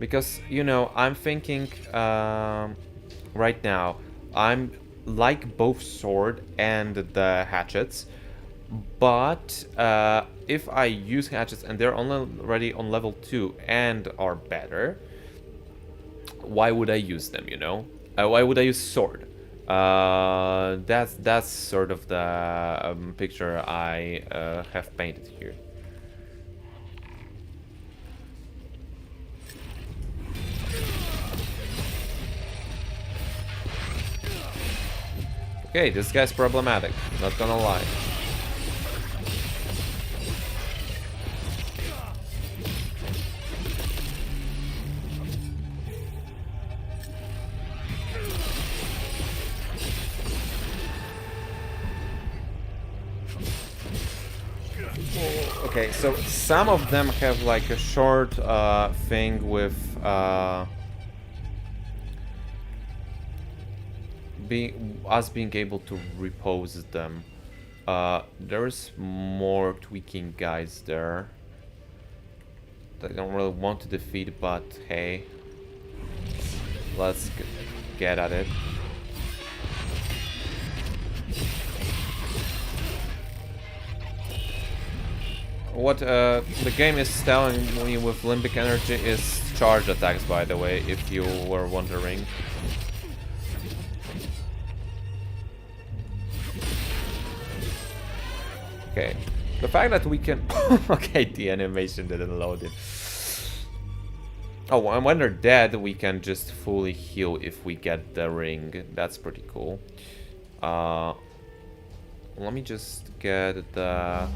Because, you know, I'm thinking right now, I'm like both sword and the hatchets, but if I use hatchets and they're already on level 2 and are better, why would I use them, you know? Why would I use sword? That's sort of the picture I have painted here. Okay, this guy's problematic, not gonna lie. Okay, so some of them have like a short thing with being able to repose them. There's more tweaking guys there that I don't really want to defeat, but hey, let's get at it. What the game is telling me with limbic energy is charge attacks, by the way, if you were wondering. Okay, the fact that we can... okay, the animation didn't load it. Oh, and when they're dead, we can just fully heal if we get the ring. That's pretty cool. Let me just get the...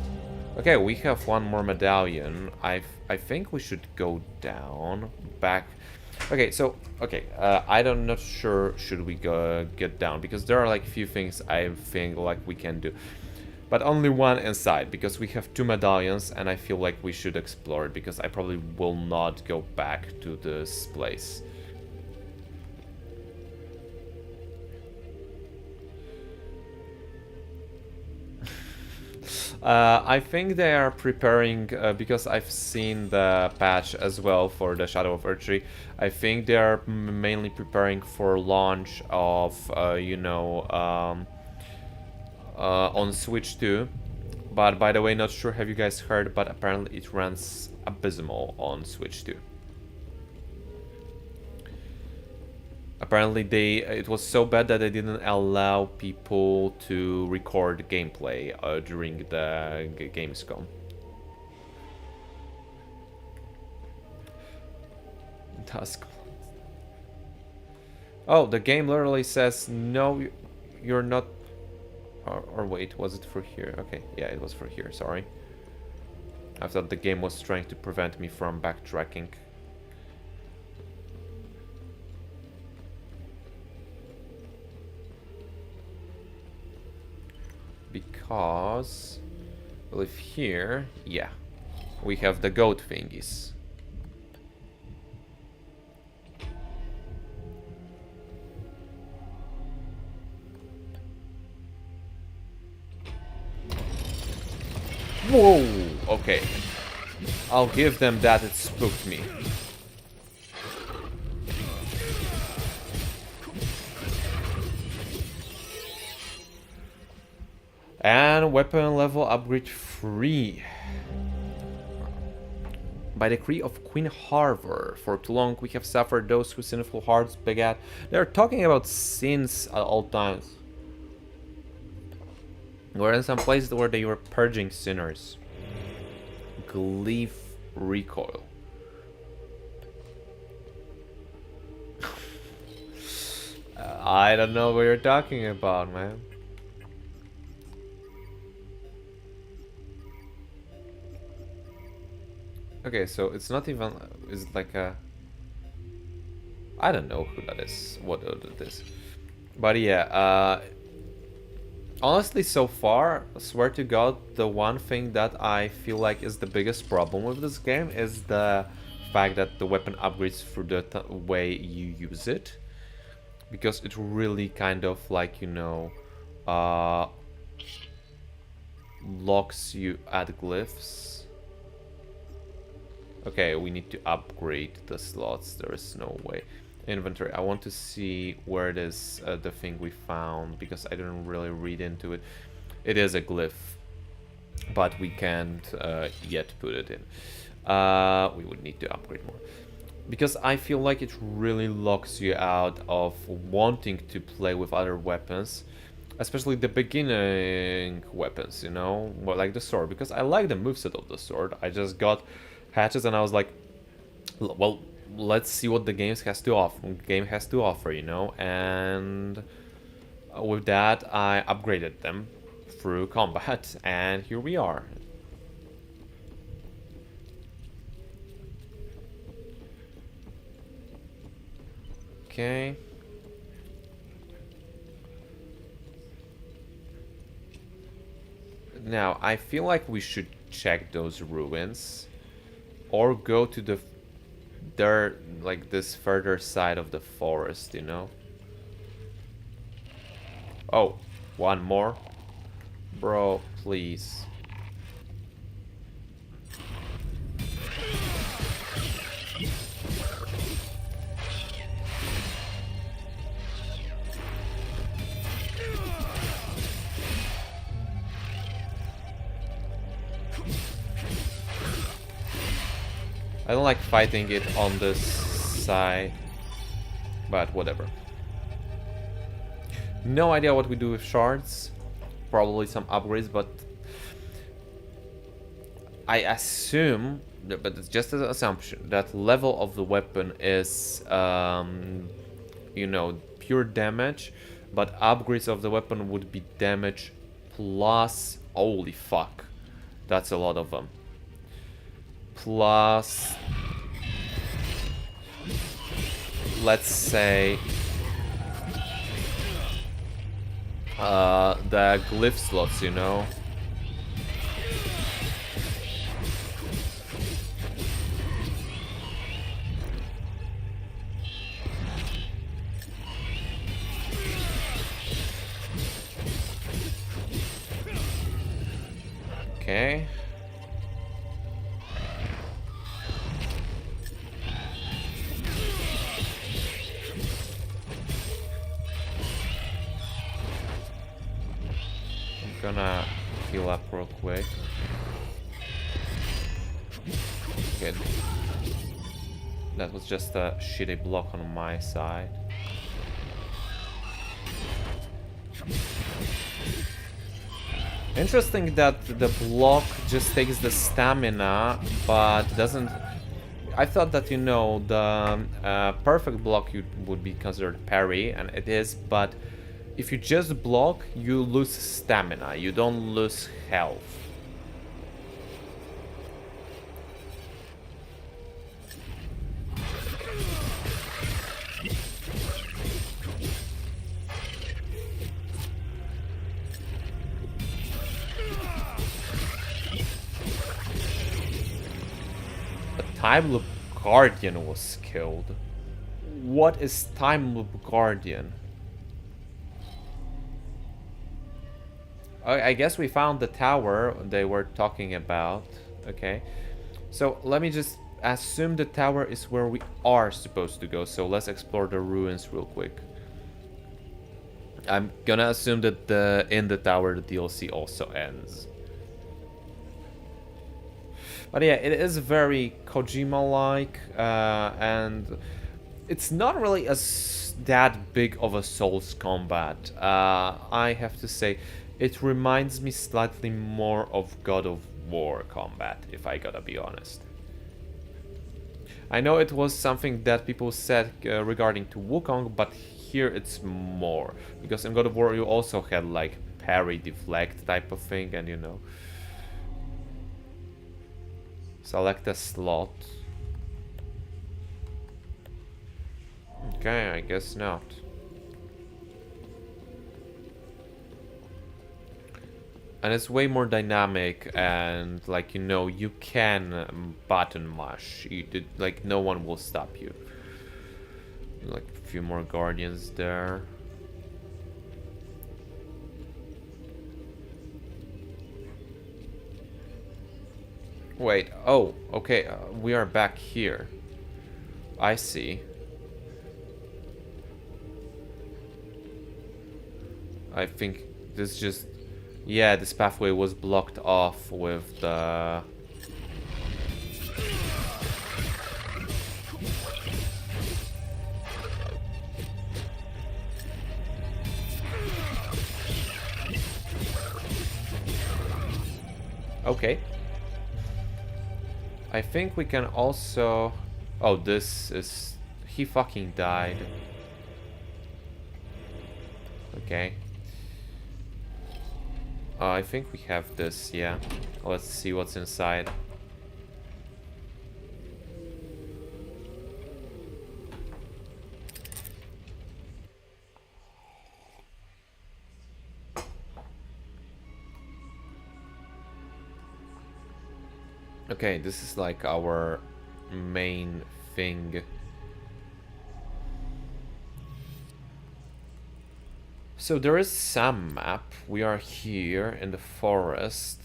okay, we have one more medallion. I think we should go down, back. Okay, so, okay, I'm not sure should we get down, because there are like a few things I think like we can do. But only one inside, because we have 2 medallions, and I feel like we should explore it, because I probably will not go back to this place. I think they are preparing, because I've seen the patch as well for the Shadow of Erdtree. I think they are mainly preparing for launch of, you know, on Switch 2. But by the way, not sure have you guys heard, but apparently it runs abysmal on Switch 2. Apparently it was so bad that they didn't allow people to record gameplay during the Gamescom. Dusk. Oh, the game literally says, no, you're not... Or wait, was it for here? Okay, yeah, it was for here, sorry. I thought the game was trying to prevent me from backtracking. Because... well, if here... yeah. We have the goat thingies. Whoa! Okay. I'll give them that, it spooked me. And weapon level upgrade 3. By decree of Queen Harvor, for too long we have suffered those whose sinful hearts begat. They're talking about sins at all times. We're in some place where they were purging sinners. Glyph recoil. I don't know what you're talking about, man. Okay, so it's not even... Is it like a... I don't know who that is, what it is. But yeah, honestly, so far, I swear to God, the one thing that I feel like is the biggest problem with this game is the fact that the weapon upgrades through the way you use it. Because it really kind of like, you know, locks you at glyphs. Okay, we need to upgrade the slots. There is no way. Inventory. I want to see where it is, the thing we found, because I didn't really read into it. It is a glyph, but we can't yet put it in. We would need to upgrade more. Because I feel like it really locks you out of wanting to play with other weapons. Especially the beginning weapons, you know? Well, like the sword. Because I like the moveset of the sword. I just got hatches and I was like, well, let's see what the game has to offer, you know? And with that, I upgraded them through combat. And here we are. Okay. Now, I feel like we should check those ruins or go to the like this further side of the forest, you know? Oh, one more? Bro, please. I don't like fighting it on this side, but whatever. No idea what we do with shards. Probably some upgrades, but I assume, but it's just an assumption, that level of the weapon is, you know, pure damage, but upgrades of the weapon would be damage plus... Holy fuck. That's a lot of them. Plus, let's say, the glyph slots, you know? Okay. Gonna heal up real quick. Good. That was just a shitty block on my side. Interesting that the block just takes the stamina, but doesn't... I thought that, you know, the perfect block would be considered parry, and it is, but if you just block, you lose stamina, you don't lose health. A Time Loop Guardian was killed. What is Time Loop Guardian? I guess we found the tower they were talking about. Okay. So let me just assume the tower is where we are supposed to go. So let's explore the ruins real quick. I'm gonna assume that in the tower the DLC also ends. But yeah, it is very Kojima-like, and it's not really that big of a Souls combat. I have to say, It reminds me slightly more of God of War combat, if I gotta be honest. I know it was something that people said regarding to Wukong, but here it's more. Because in God of War you also had like parry, deflect type of thing, and you know. Select a slot. Okay, I guess not. And it's way more dynamic, and like, you know, you can button mash. You did, like, no one will stop you. Like a few more guardians there. Wait, oh, okay, we are back here. I see. I think this just... Yeah, this pathway was blocked off with the... Okay. I think we can also... Oh, this is... He fucking died. Okay. I think we have this, yeah. Let's see what's inside. Okay, this is like our main thing. So there is some map. We are here in the forest.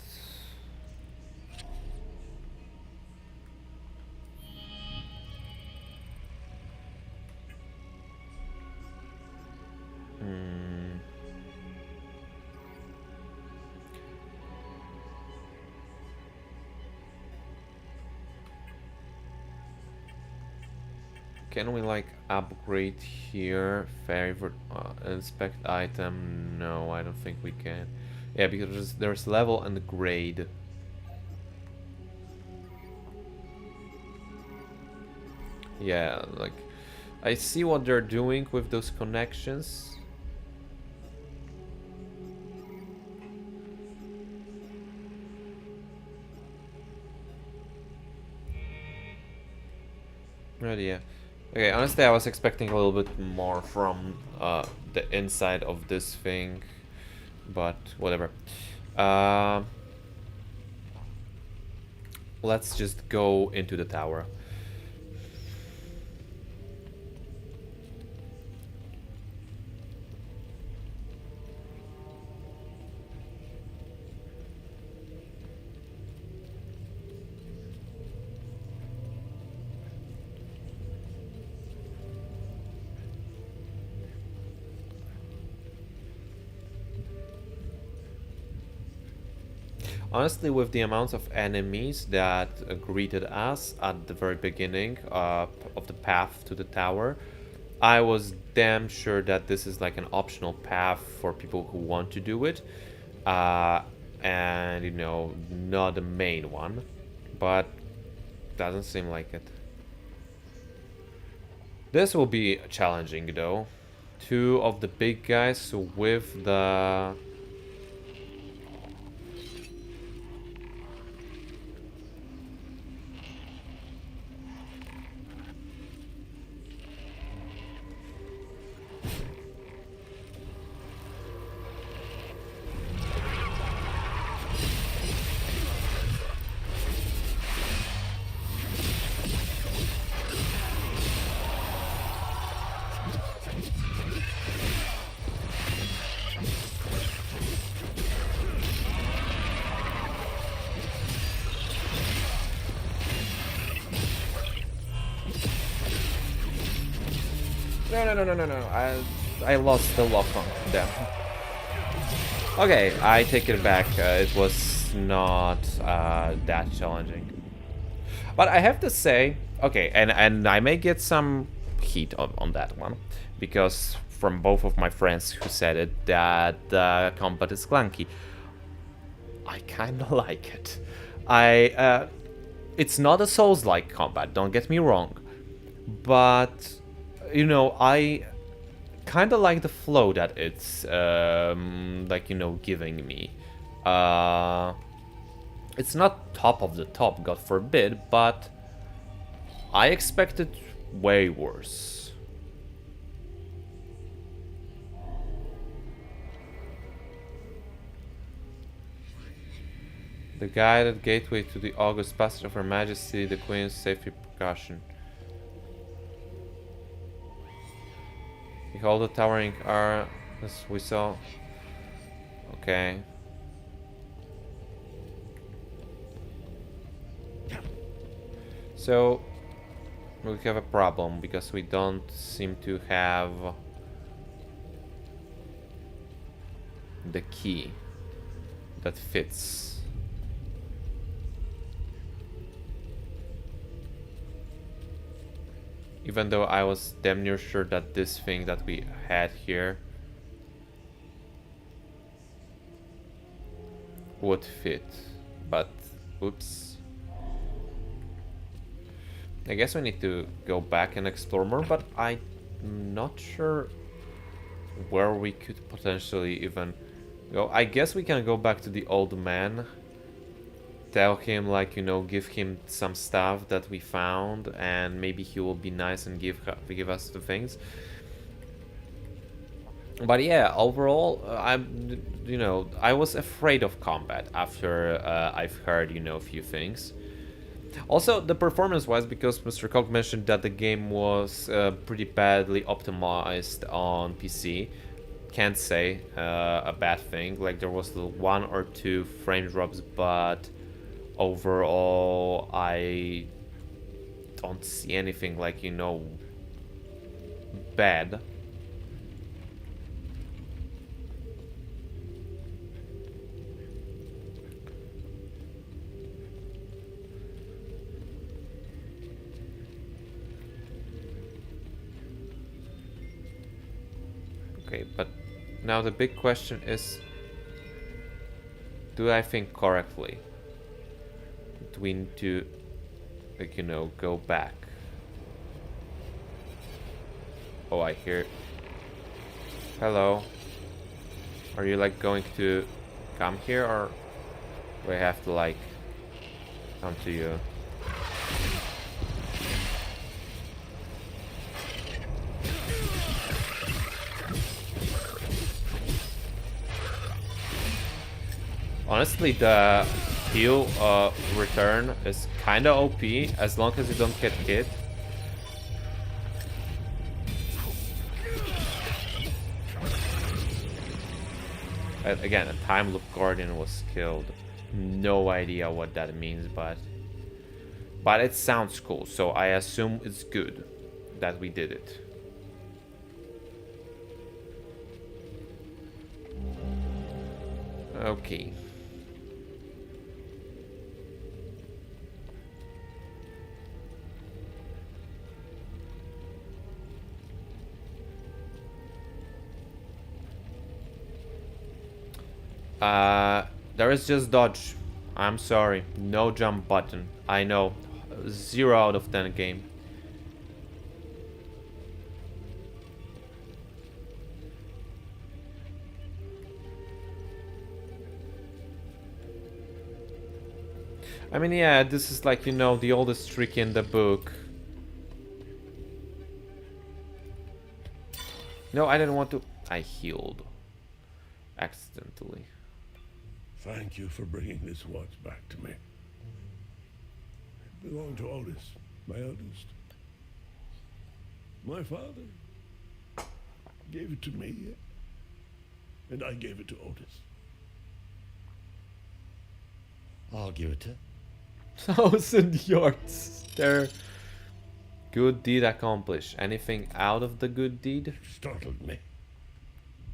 Can we like upgrade here? Favorite inspect item? No, I don't think we can. Yeah, because there's level and grade. Yeah, like I see what they're doing with those connections. Right, yeah. Okay, honestly, I was expecting a little bit more from the inside of this thing, but whatever. Let's just go into the tower. Honestly, with the amounts of enemies that greeted us at the very beginning of the path to the tower, I was damn sure that this is like an optional path for people who want to do it. And, you know, not the main one. But doesn't seem like it. This will be challenging, though. Two of the big guys with the... No. I lost the lock on them. Okay, I take it back. It was not that challenging. But I have to say, okay, and I may get some heat on that one, because from both of my friends who said it, that combat is clunky. I kind of like it. It's not a Souls-like combat, don't get me wrong, but you know, I kind of like the flow that it's like, you know, giving me. It's not top of the top, God forbid, but I expected way worse. The guided gateway to the august passage of Her Majesty the Queen's safety precaution. Behold the towering R, as we saw. Okay. So we have a problem because we don't seem to have the key that fits. Even though I was damn near sure that this thing that we had here would fit, but oops. I guess we need to go back and explore more, but I'm not sure where we could potentially even go. I guess we can go back to the old man, tell him, like, you know, give him some stuff that we found, and maybe he will be nice and give us the things. But yeah, overall, you know, I was afraid of combat after I've heard, you know, a few things. Also, the performance-wise, because Mr. Koch mentioned that the game was pretty badly optimized on PC. Can't say a bad thing. Like, there was the 1 or 2 frame drops, but overall, I don't see anything, like, you know, bad. Okay, but now the big question is, do I think correctly? Do we need to, like, you know, go back? Oh, I hear. Hello. Are you, like, going to come here, or do I have to, like, come to you? Honestly, the heal return is kinda OP as long as you don't get hit. Again, a time loop guardian was killed. No idea what that means, but it sounds cool, so I assume it's good that we did it. Okay. There is just dodge. I'm sorry. No jump button. I know. 0 out of 10 game. I mean, yeah, this is like, you know, the oldest trick in the book. No, I didn't want to. I healed. Accidentally. Thank you for bringing this watch back to me. It belonged to Otis, my eldest. My father gave it to me, and I gave it to Otis. I'll give it to 1,000 yards. There. Good deed accomplished. Anything out of the good deed? Startled me.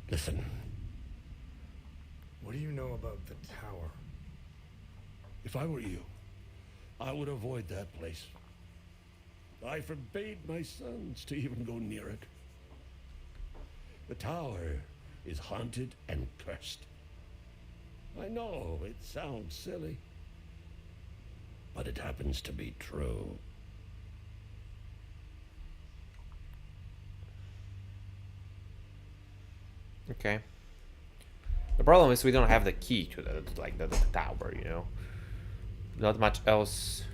Listen. What do you know about the tower? If I were you, I would avoid that place. I forbade my sons to even go near it. The tower is haunted and cursed. I know it sounds silly, but it happens to be true. Okay. The problem is we don't have the key to the the tower, you know. Not much else.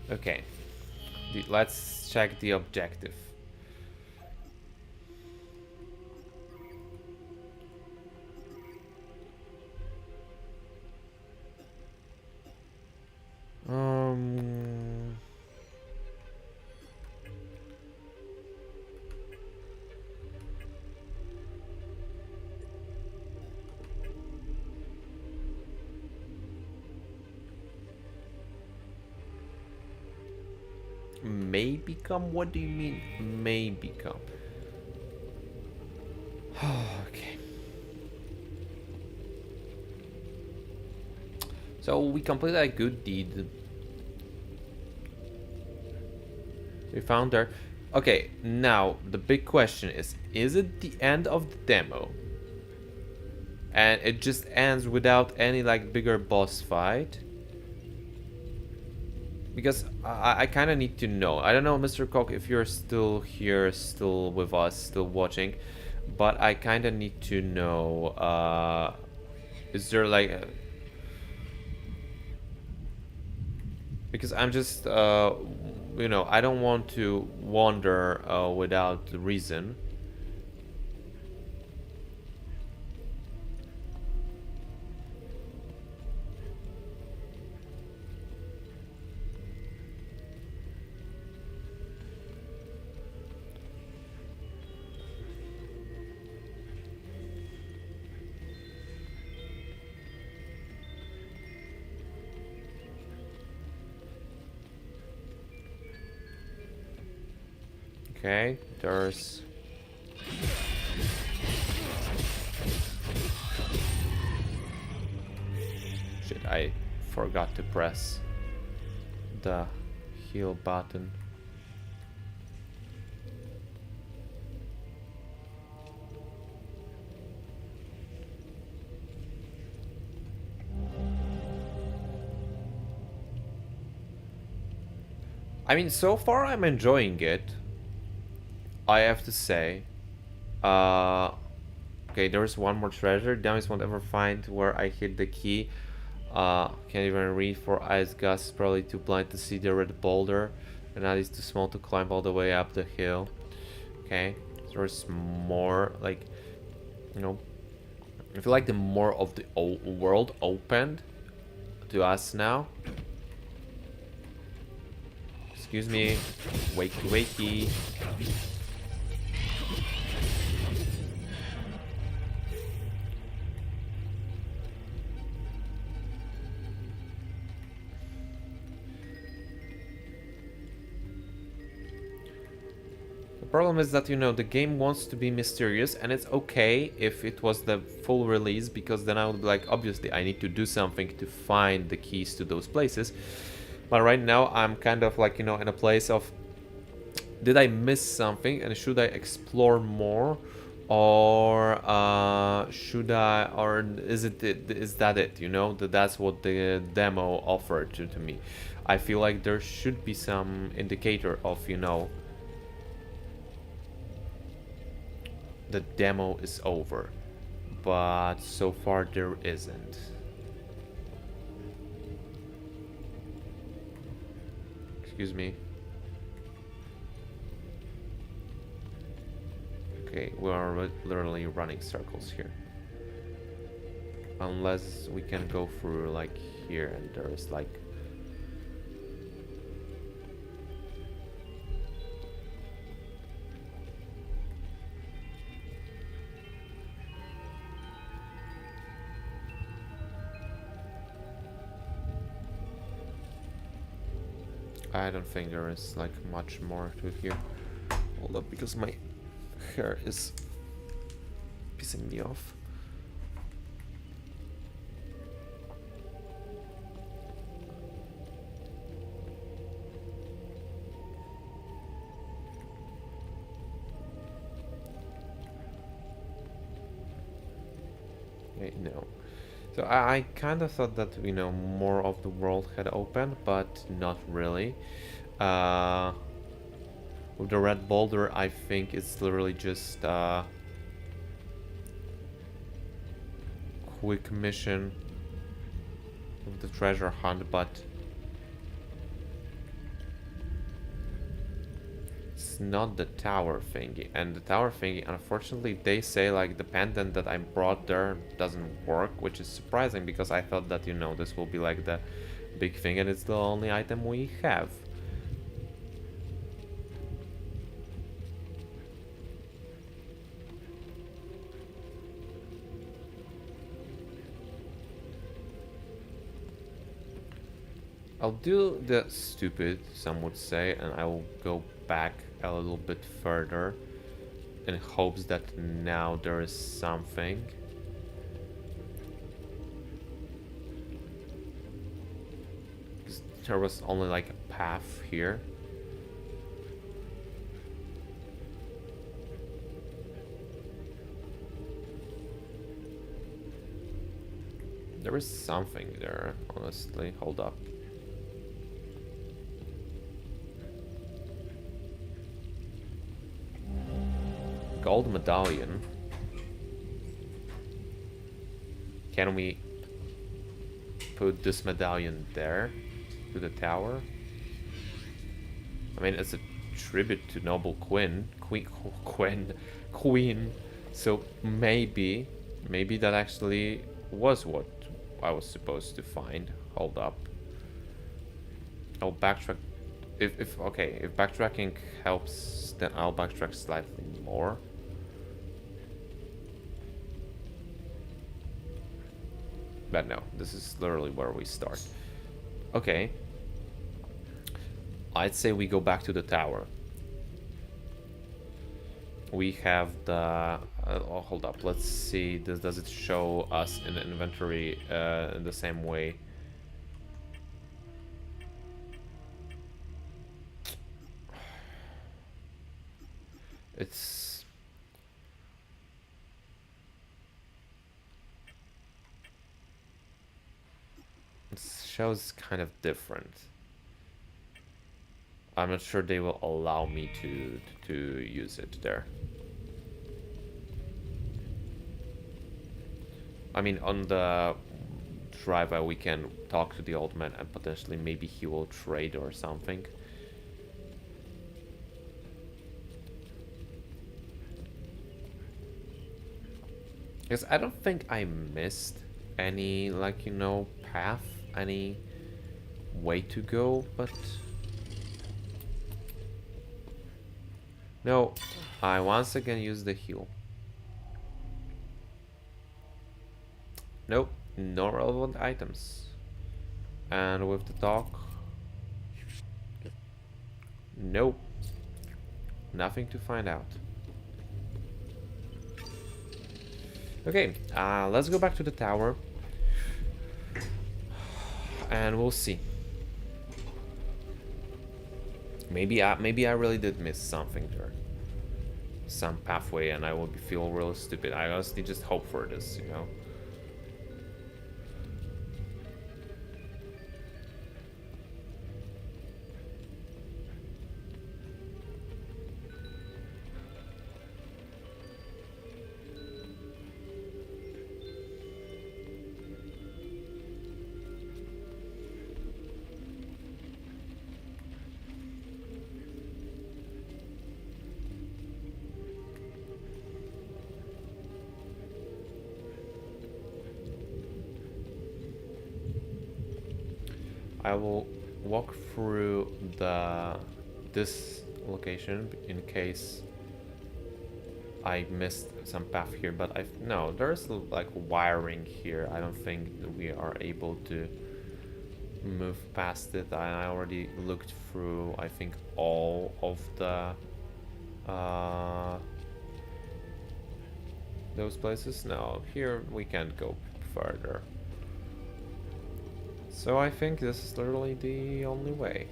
Okay. Let's check the objective. Um May become? What do you mean may become? Okay. So we completed a good deed. We found her. Okay, now the big question is it the end of the demo? And it just ends without any like bigger boss fight? Because I kind of need to know. I don't know, Mr. Koch, if you're still here, still with us, still watching, but I kind of need to know. Is there like because I'm just you know, I don't want to wander without reason. Okay, there's... Shit, I forgot to press the heal button. I mean, so far I'm enjoying it, I have to say. Okay, there's one more treasure. Dummies won't ever find where I hid the key. Can't even read for ice gust. Probably too blind to see the red boulder. And that is too small to climb all the way up the hill. Okay, there's more, like, you know, I feel like the more of the world opened to us now. Excuse me. Wakey wakey. The problem is that, you know, the game wants to be mysterious, and it's okay if it was the full release, because then I would be like, obviously I need to do something to find the keys to those places. But right now I'm kind of like, you know, in a place of, did I miss something and should I explore more, or should I, or is that it, you know, that's what the demo offered to me. I feel like there should be some indicator of, you know, the demo is over, but so far there isn't. Excuse me. Okay, we are literally running circles here. Unless we can go through like here and there's like... I don't think there is like much more to here. Hold up, because my hair is pissing me off. No. So I kind of thought that, you know, more of the world had opened, but not really. Uh, with the red boulder, I think it's literally just quick mission of the treasure hunt, but it's not the tower thingy. And the tower thingy, unfortunately, they say like the pendant that I brought there doesn't work, which is surprising because I thought that, you know, this will be like the big thing and it's the only item we have. I'll do the stupid, some would say, and I will go back a little bit further in hopes that now there is something. Because there was only like a path here. There is something there, honestly. Hold up. Gold medallion. Can we put this medallion there to the tower? I mean, it's a tribute to noble Queen. So maybe that actually was what I was supposed to find. Hold up. I'll backtrack. If backtracking helps, then I'll backtrack slightly more. But no, this is literally where we start. Okay. I'd say we go back to the tower. We have the... oh, hold up. Let's see. Does it show us in the inventory in the same way? It shows kind of different. I'm not sure they will allow me to use it there. I mean, on the driver we can talk to the old man and potentially maybe he will trade or something. Because I don't think I missed any, like, you know, path, any way to go, but... No, I once again use the heal. Nope, no relevant items. And with the talk... Nope. Nothing to find out. Okay, let's go back to the tower. And we'll see. Maybe I really did miss something there. Some pathway and I will feel real stupid. I honestly just hope for this, you know. I will walk through this location in case I missed some path here, but no, there's like wiring here. I don't think that we are able to move past it. I already looked through, I think, all of the those places. No, here we can't go further. So I think this is literally the only way.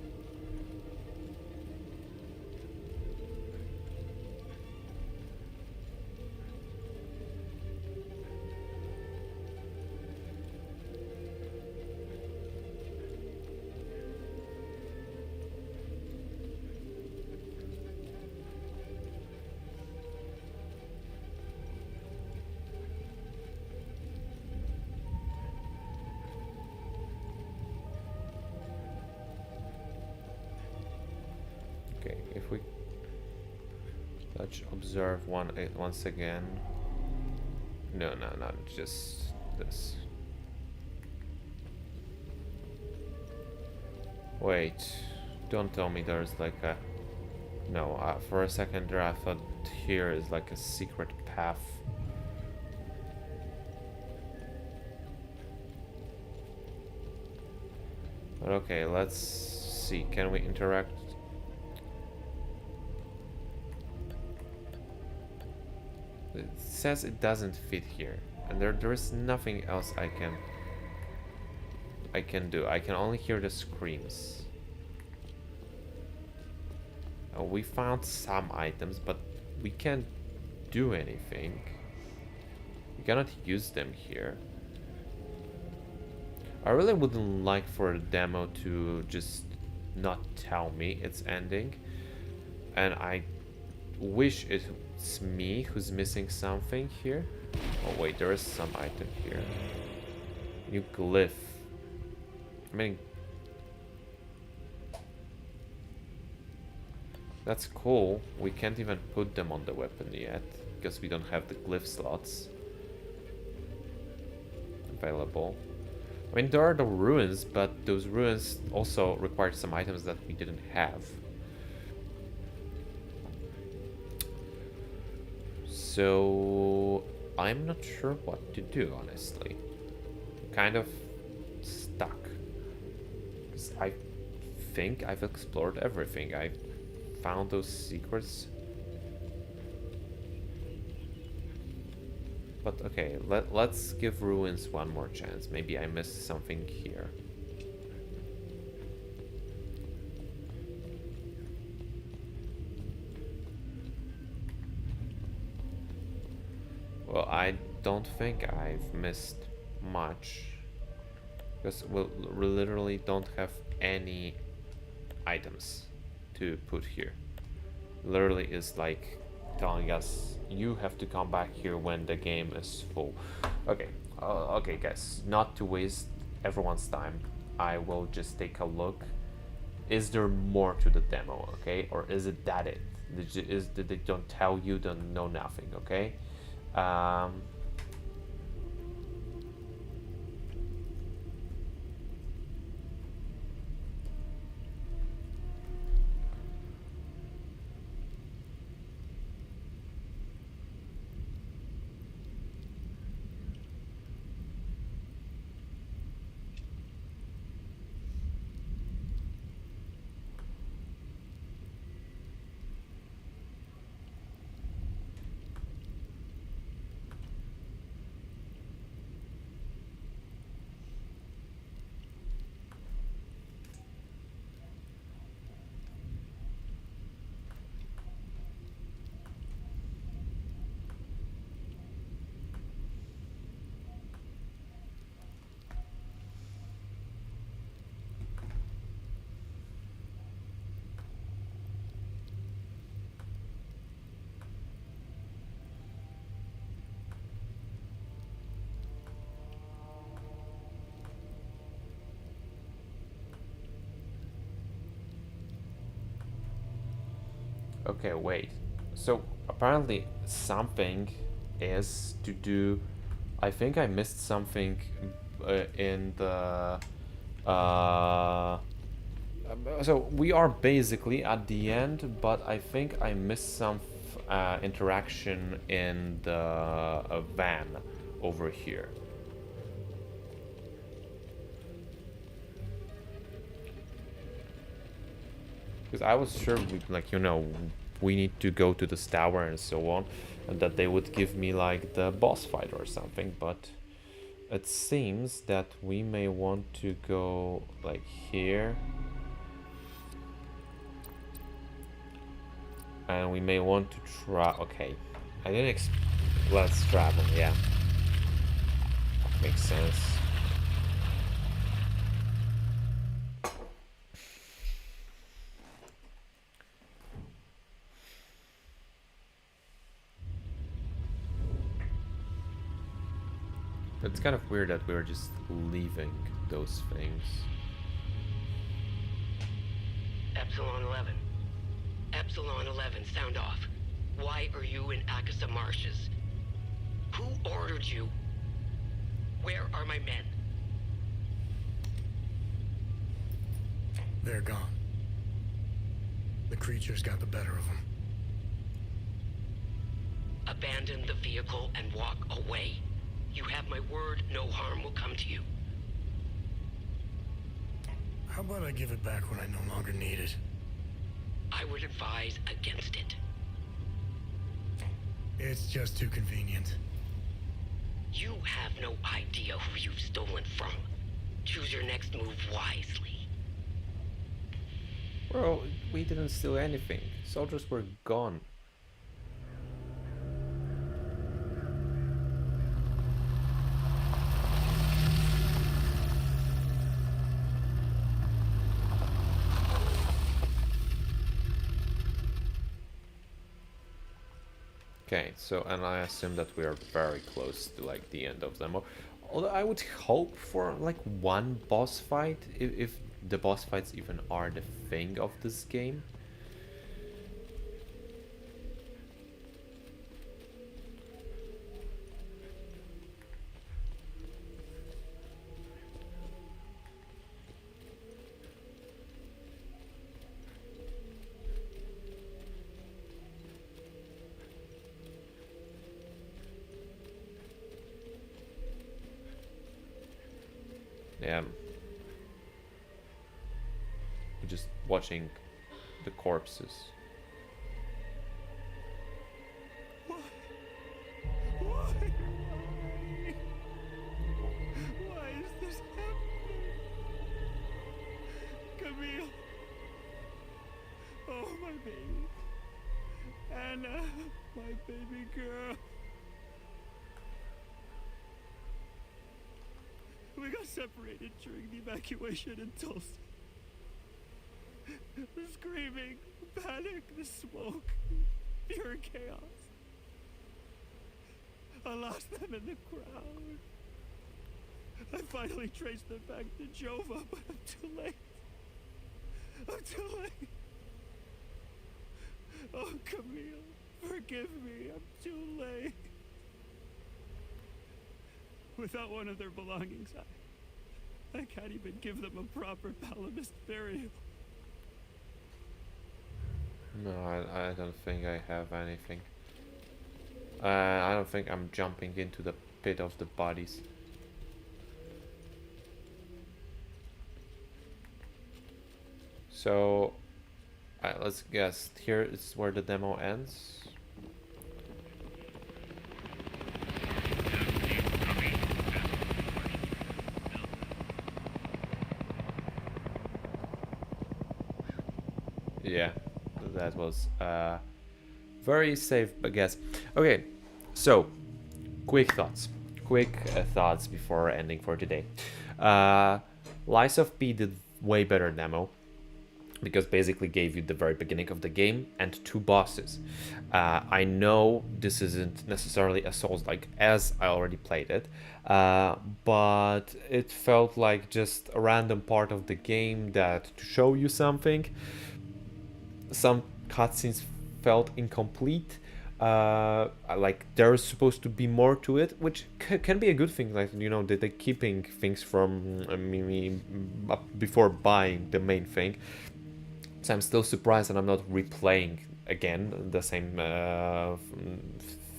Okay, if we let's observe once again. No, not just this. Wait, don't tell me there's like a... No, for a second there I thought here is like a secret path. But okay, let's see. Can we interact? It says it doesn't fit here, and there is nothing else I can do. I can only hear the screams. We found some items, but we can't do anything. We cannot use them here. I really wouldn't like for the demo to just not tell me its ending, and I wish it's me who's missing something here. Oh wait, there is some item here. New glyph. I mean, that's cool. We can't even put them on the weapon yet because we don't have the glyph slots available. I mean, there are the ruins, but those ruins also required some items that we didn't have. So I'm not sure what to do, honestly. I'm kind of stuck. 'Cause I think I've explored everything. I found those secrets. But okay, let's give ruins one more chance. Maybe I missed something here. Well, I don't think I've missed much. Because we literally don't have any items to put here. Literally is like telling us you have to come back here when the game is full. Okay, okay guys, not to waste everyone's time, I will just take a look. Is there more to the demo, okay? Or is it that it? Did they don't tell you, don't know nothing, okay? Okay, wait. So apparently something is to do. I think I missed something in the. So we are basically at the end, but I think I missed some interaction in the van over here. Because I was sure, like, you know, we need to go to this tower and so on, and that they would give me, like, the boss fight or something, but it seems that we may want to go, like, here. And we may want to try... Okay, I didn't let's travel, yeah. Makes sense. It's kind of weird that we're just leaving those things. Epsilon 11. Epsilon 11, sound off. Why are you in Akasa Marshes? Who ordered you? Where are my men? They're gone. The creatures got the better of them. Abandon the vehicle and walk away. You have my word, no harm will come to you. How about I give it back when I no longer need it? I would advise against it. It's just too convenient. You have no idea who you've stolen from. Choose your next move wisely. Bro, we didn't steal anything. Soldiers were gone. Okay, so, and I assume that we are very close to like the end of them. Although I would hope for like one boss fight, if the boss fights even are the thing of this game. Yeah. We're just watching the corpses. Why? Why? Why is this happening? Camille. Oh, my baby. Anna, my baby girl. We got separated during the evacuation in Tulsa. The screaming, panic, the smoke, pure chaos. I lost them in the crowd. I finally traced them back to Jova, but I'm too late. I'm too late. Oh, Camille, forgive me, I'm too late. Without one of their belongings, I can't even give them a proper Palamist burial. No, I don't think I have anything. I don't think I'm jumping into the pit of the bodies. So, let's guess. Here is where the demo ends. Yeah, that was very safe, I guess. Okay, so quick thoughts. Thoughts before ending for today. Lies of P did way better demo because basically gave you the very beginning of the game and two bosses. I know this isn't necessarily a Souls-like as I already played it, but it felt like just a random part of the game that to show you something. Some cutscenes felt incomplete. Like there's supposed to be more to it, which can be a good thing. Like, you know, they're keeping things from me before buying the main thing. So I'm still surprised that I'm not replaying again the same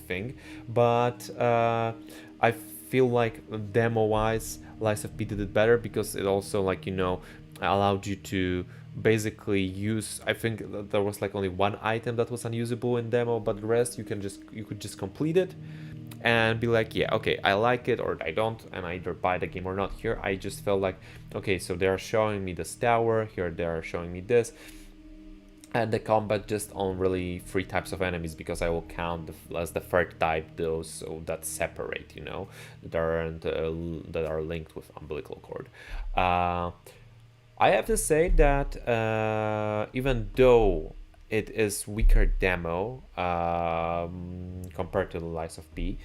thing. But I feel like demo-wise, Lies of P did it better because it also, like, you know, allowed you to basically use, I think that there was like only one item that was unusable in demo, but the rest you could just complete it and be like, yeah, okay, I like it or I don't, and I either buy the game or not. Here I just felt like, okay, so they're showing me this tower, here they're showing me this, and the combat just on really 3 types of enemies, because I will count as the third type those so that separate, you know, that are linked with umbilical cord. I have to say that even though it is weaker demo compared to the Lies of P,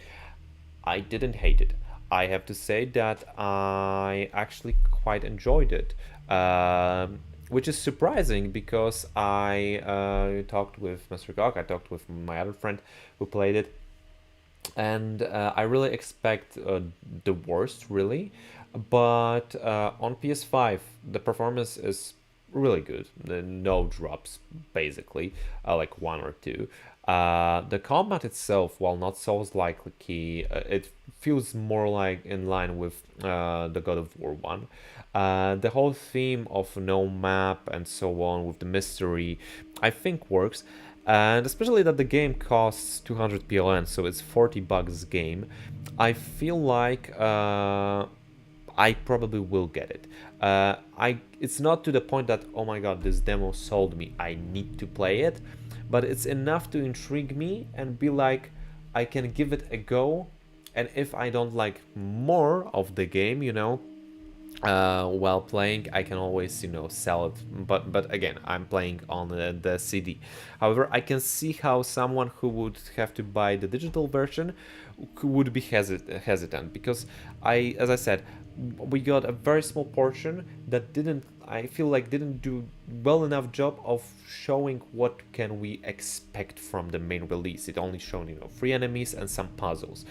I didn't hate it. I have to say that I actually quite enjoyed it. which is surprising because I talked with Mr. Gog, I talked with my other friend who played it, and I really expect the worst, really. But on PS5, the performance is really good. No drops, basically, like one or two. The combat itself, while not Souls-like, it feels more like in line with the God of War one. The whole theme of no map and so on with the mystery, I think works. And especially that the game costs 200 PLN, so it's $40 game. I feel like I probably will get it. It's not to the point that, oh my god, this demo sold me, I need to play it, but it's enough to intrigue me and be like, I can give it a go, and if I don't like more of the game, while playing, I can always, sell it. But again, I'm playing on the CD. However, I can see how someone who would have to buy the digital version would be hesitant, because as I said, we got a very small portion that I feel like didn't do well enough job of showing what can we expect from the main release. It only shown, 3 enemies and some puzzles.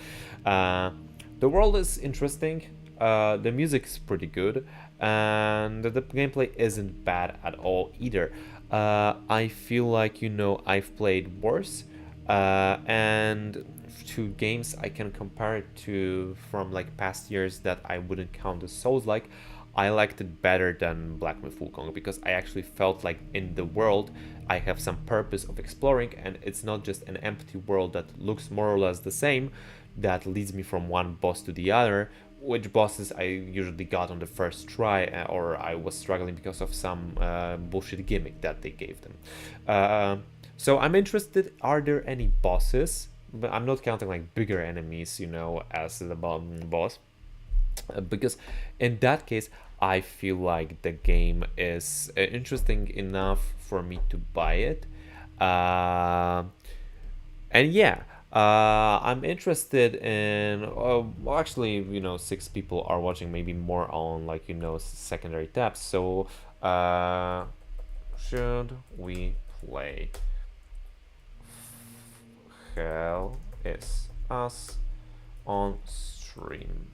The world is interesting. The music is pretty good, and the gameplay isn't bad at all either. I feel like, I've played worse, and to games I can compare it to from like past years that I wouldn't count as Souls-like, I liked it better than Black Myth Wukong, because I actually felt like in the world I have some purpose of exploring, and it's not just an empty world that looks more or less the same, that leads me from one boss to the other, which bosses I usually got on the first try, or I was struggling because of some bullshit gimmick that they gave them. So I'm interested, are there any bosses? But I'm not counting like bigger enemies, as the boss. Because in that case, I feel like the game is interesting enough for me to buy it. And yeah, I'm interested in. Well, actually, 6 people are watching, maybe more on like secondary tabs. So, should we play Hell Is Us on stream?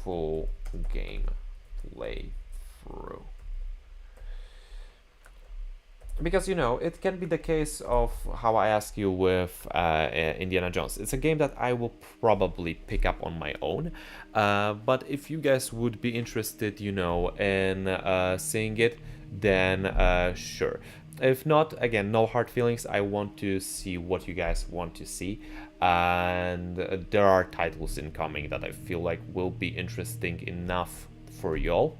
Full game playthrough. Because it can be the case of how I asked you with Indiana Jones. It's a game that I will probably pick up on my own, but if you guys would be interested, in seeing it, then sure. If not, again, no hard feelings. I want to see what you guys want to see, and there are titles incoming that I feel like will be interesting enough for y'all.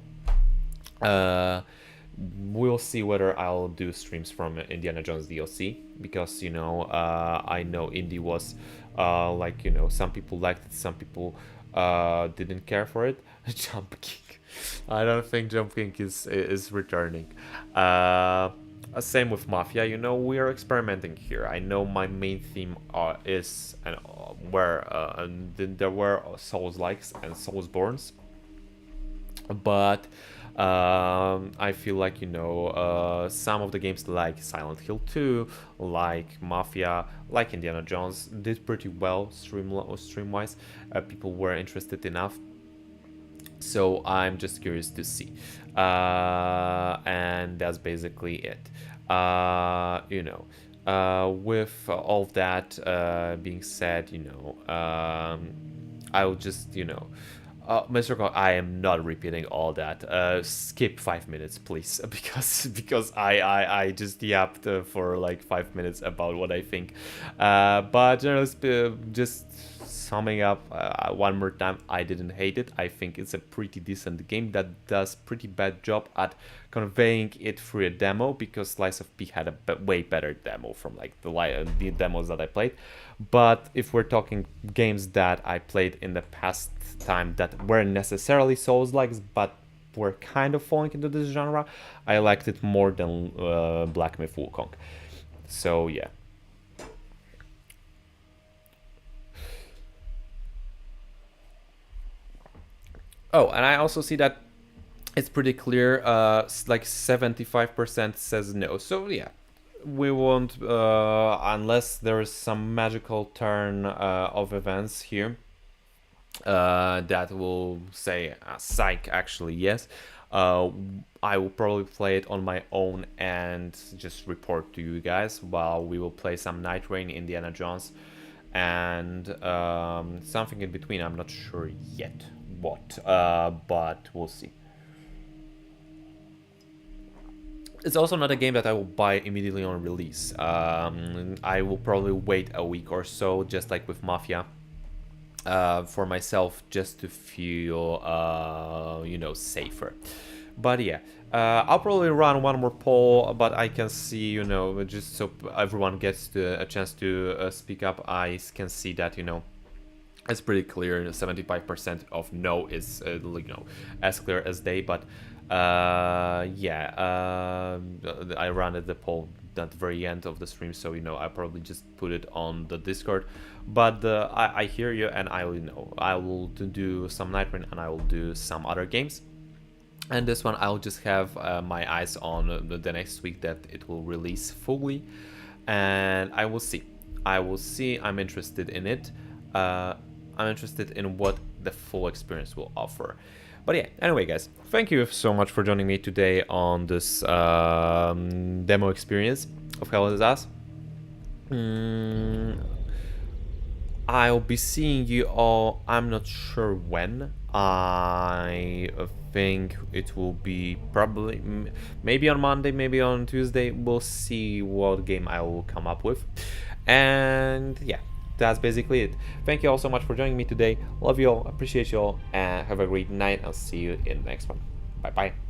We'll see whether I'll do streams from Indiana Jones DLC, because I know Indy was some people liked it, some people didn't care for it. Jump King, I don't think Jump King is returning. Same with Mafia. We are experimenting here. I know my main theme is there were Souls likes and Soulsborns, but I feel like some of the games like Silent Hill 2, like Mafia, like Indiana Jones did pretty well stream-wise. People were interested enough, so I'm just curious to see, and that's basically it. With all of that being said, I'll just Mr. Kong, I am not repeating all that. Skip 5 minutes, please, because I just yapped for like 5 minutes about what I think. But generally, just summing up one more time, I didn't hate it. I think it's a pretty decent game that does pretty bad job at conveying it through a demo, because Slice of P had a way better demo from like the demos that I played. But if we're talking games that I played in the past time that weren't necessarily Souls-likes, but were kind of falling into this genre, I liked it more than Black Myth Wukong. So yeah. Oh, and I also see that it's pretty clear. Like 75% says no. So yeah, we won't unless there is some magical turn of events here that will say psych. Actually, yes. I will probably play it on my own and just report to you guys while we will play some Night Rain, Indiana Jones, and something in between. I'm not sure yet what, but we'll see. It's also not a game that I will buy immediately on release. I will probably wait a week or so, just like with Mafia, for myself, just to feel, you know, safer. But yeah, I'll probably run one more poll, but I can see, you know, just so everyone gets a chance to speak up, I can see that, you know, it's pretty clear. 75% of no is, you know, as clear as day. But yeah, I ran at the poll at the very end of the stream, so you know I probably just put it on the Discord. But I hear you, and I will, you know, I will do some Night Rain and I will do some other games. And this one I'll just have my eyes on the next week that it will release fully, and I will see. I'm interested in it. I'm interested in what the full experience will offer. But yeah, anyway, guys, thank you so much for joining me today on this demo experience of Hell Is Us. I'll be seeing you all, I'm not sure when. I think it will be probably maybe on Monday, maybe on Tuesday. We'll see what game I will come up with. And yeah, that's basically it. Thank you all so much for joining me today. Love you all, appreciate you all, and have a great night. I'll see you in the next one. Bye bye.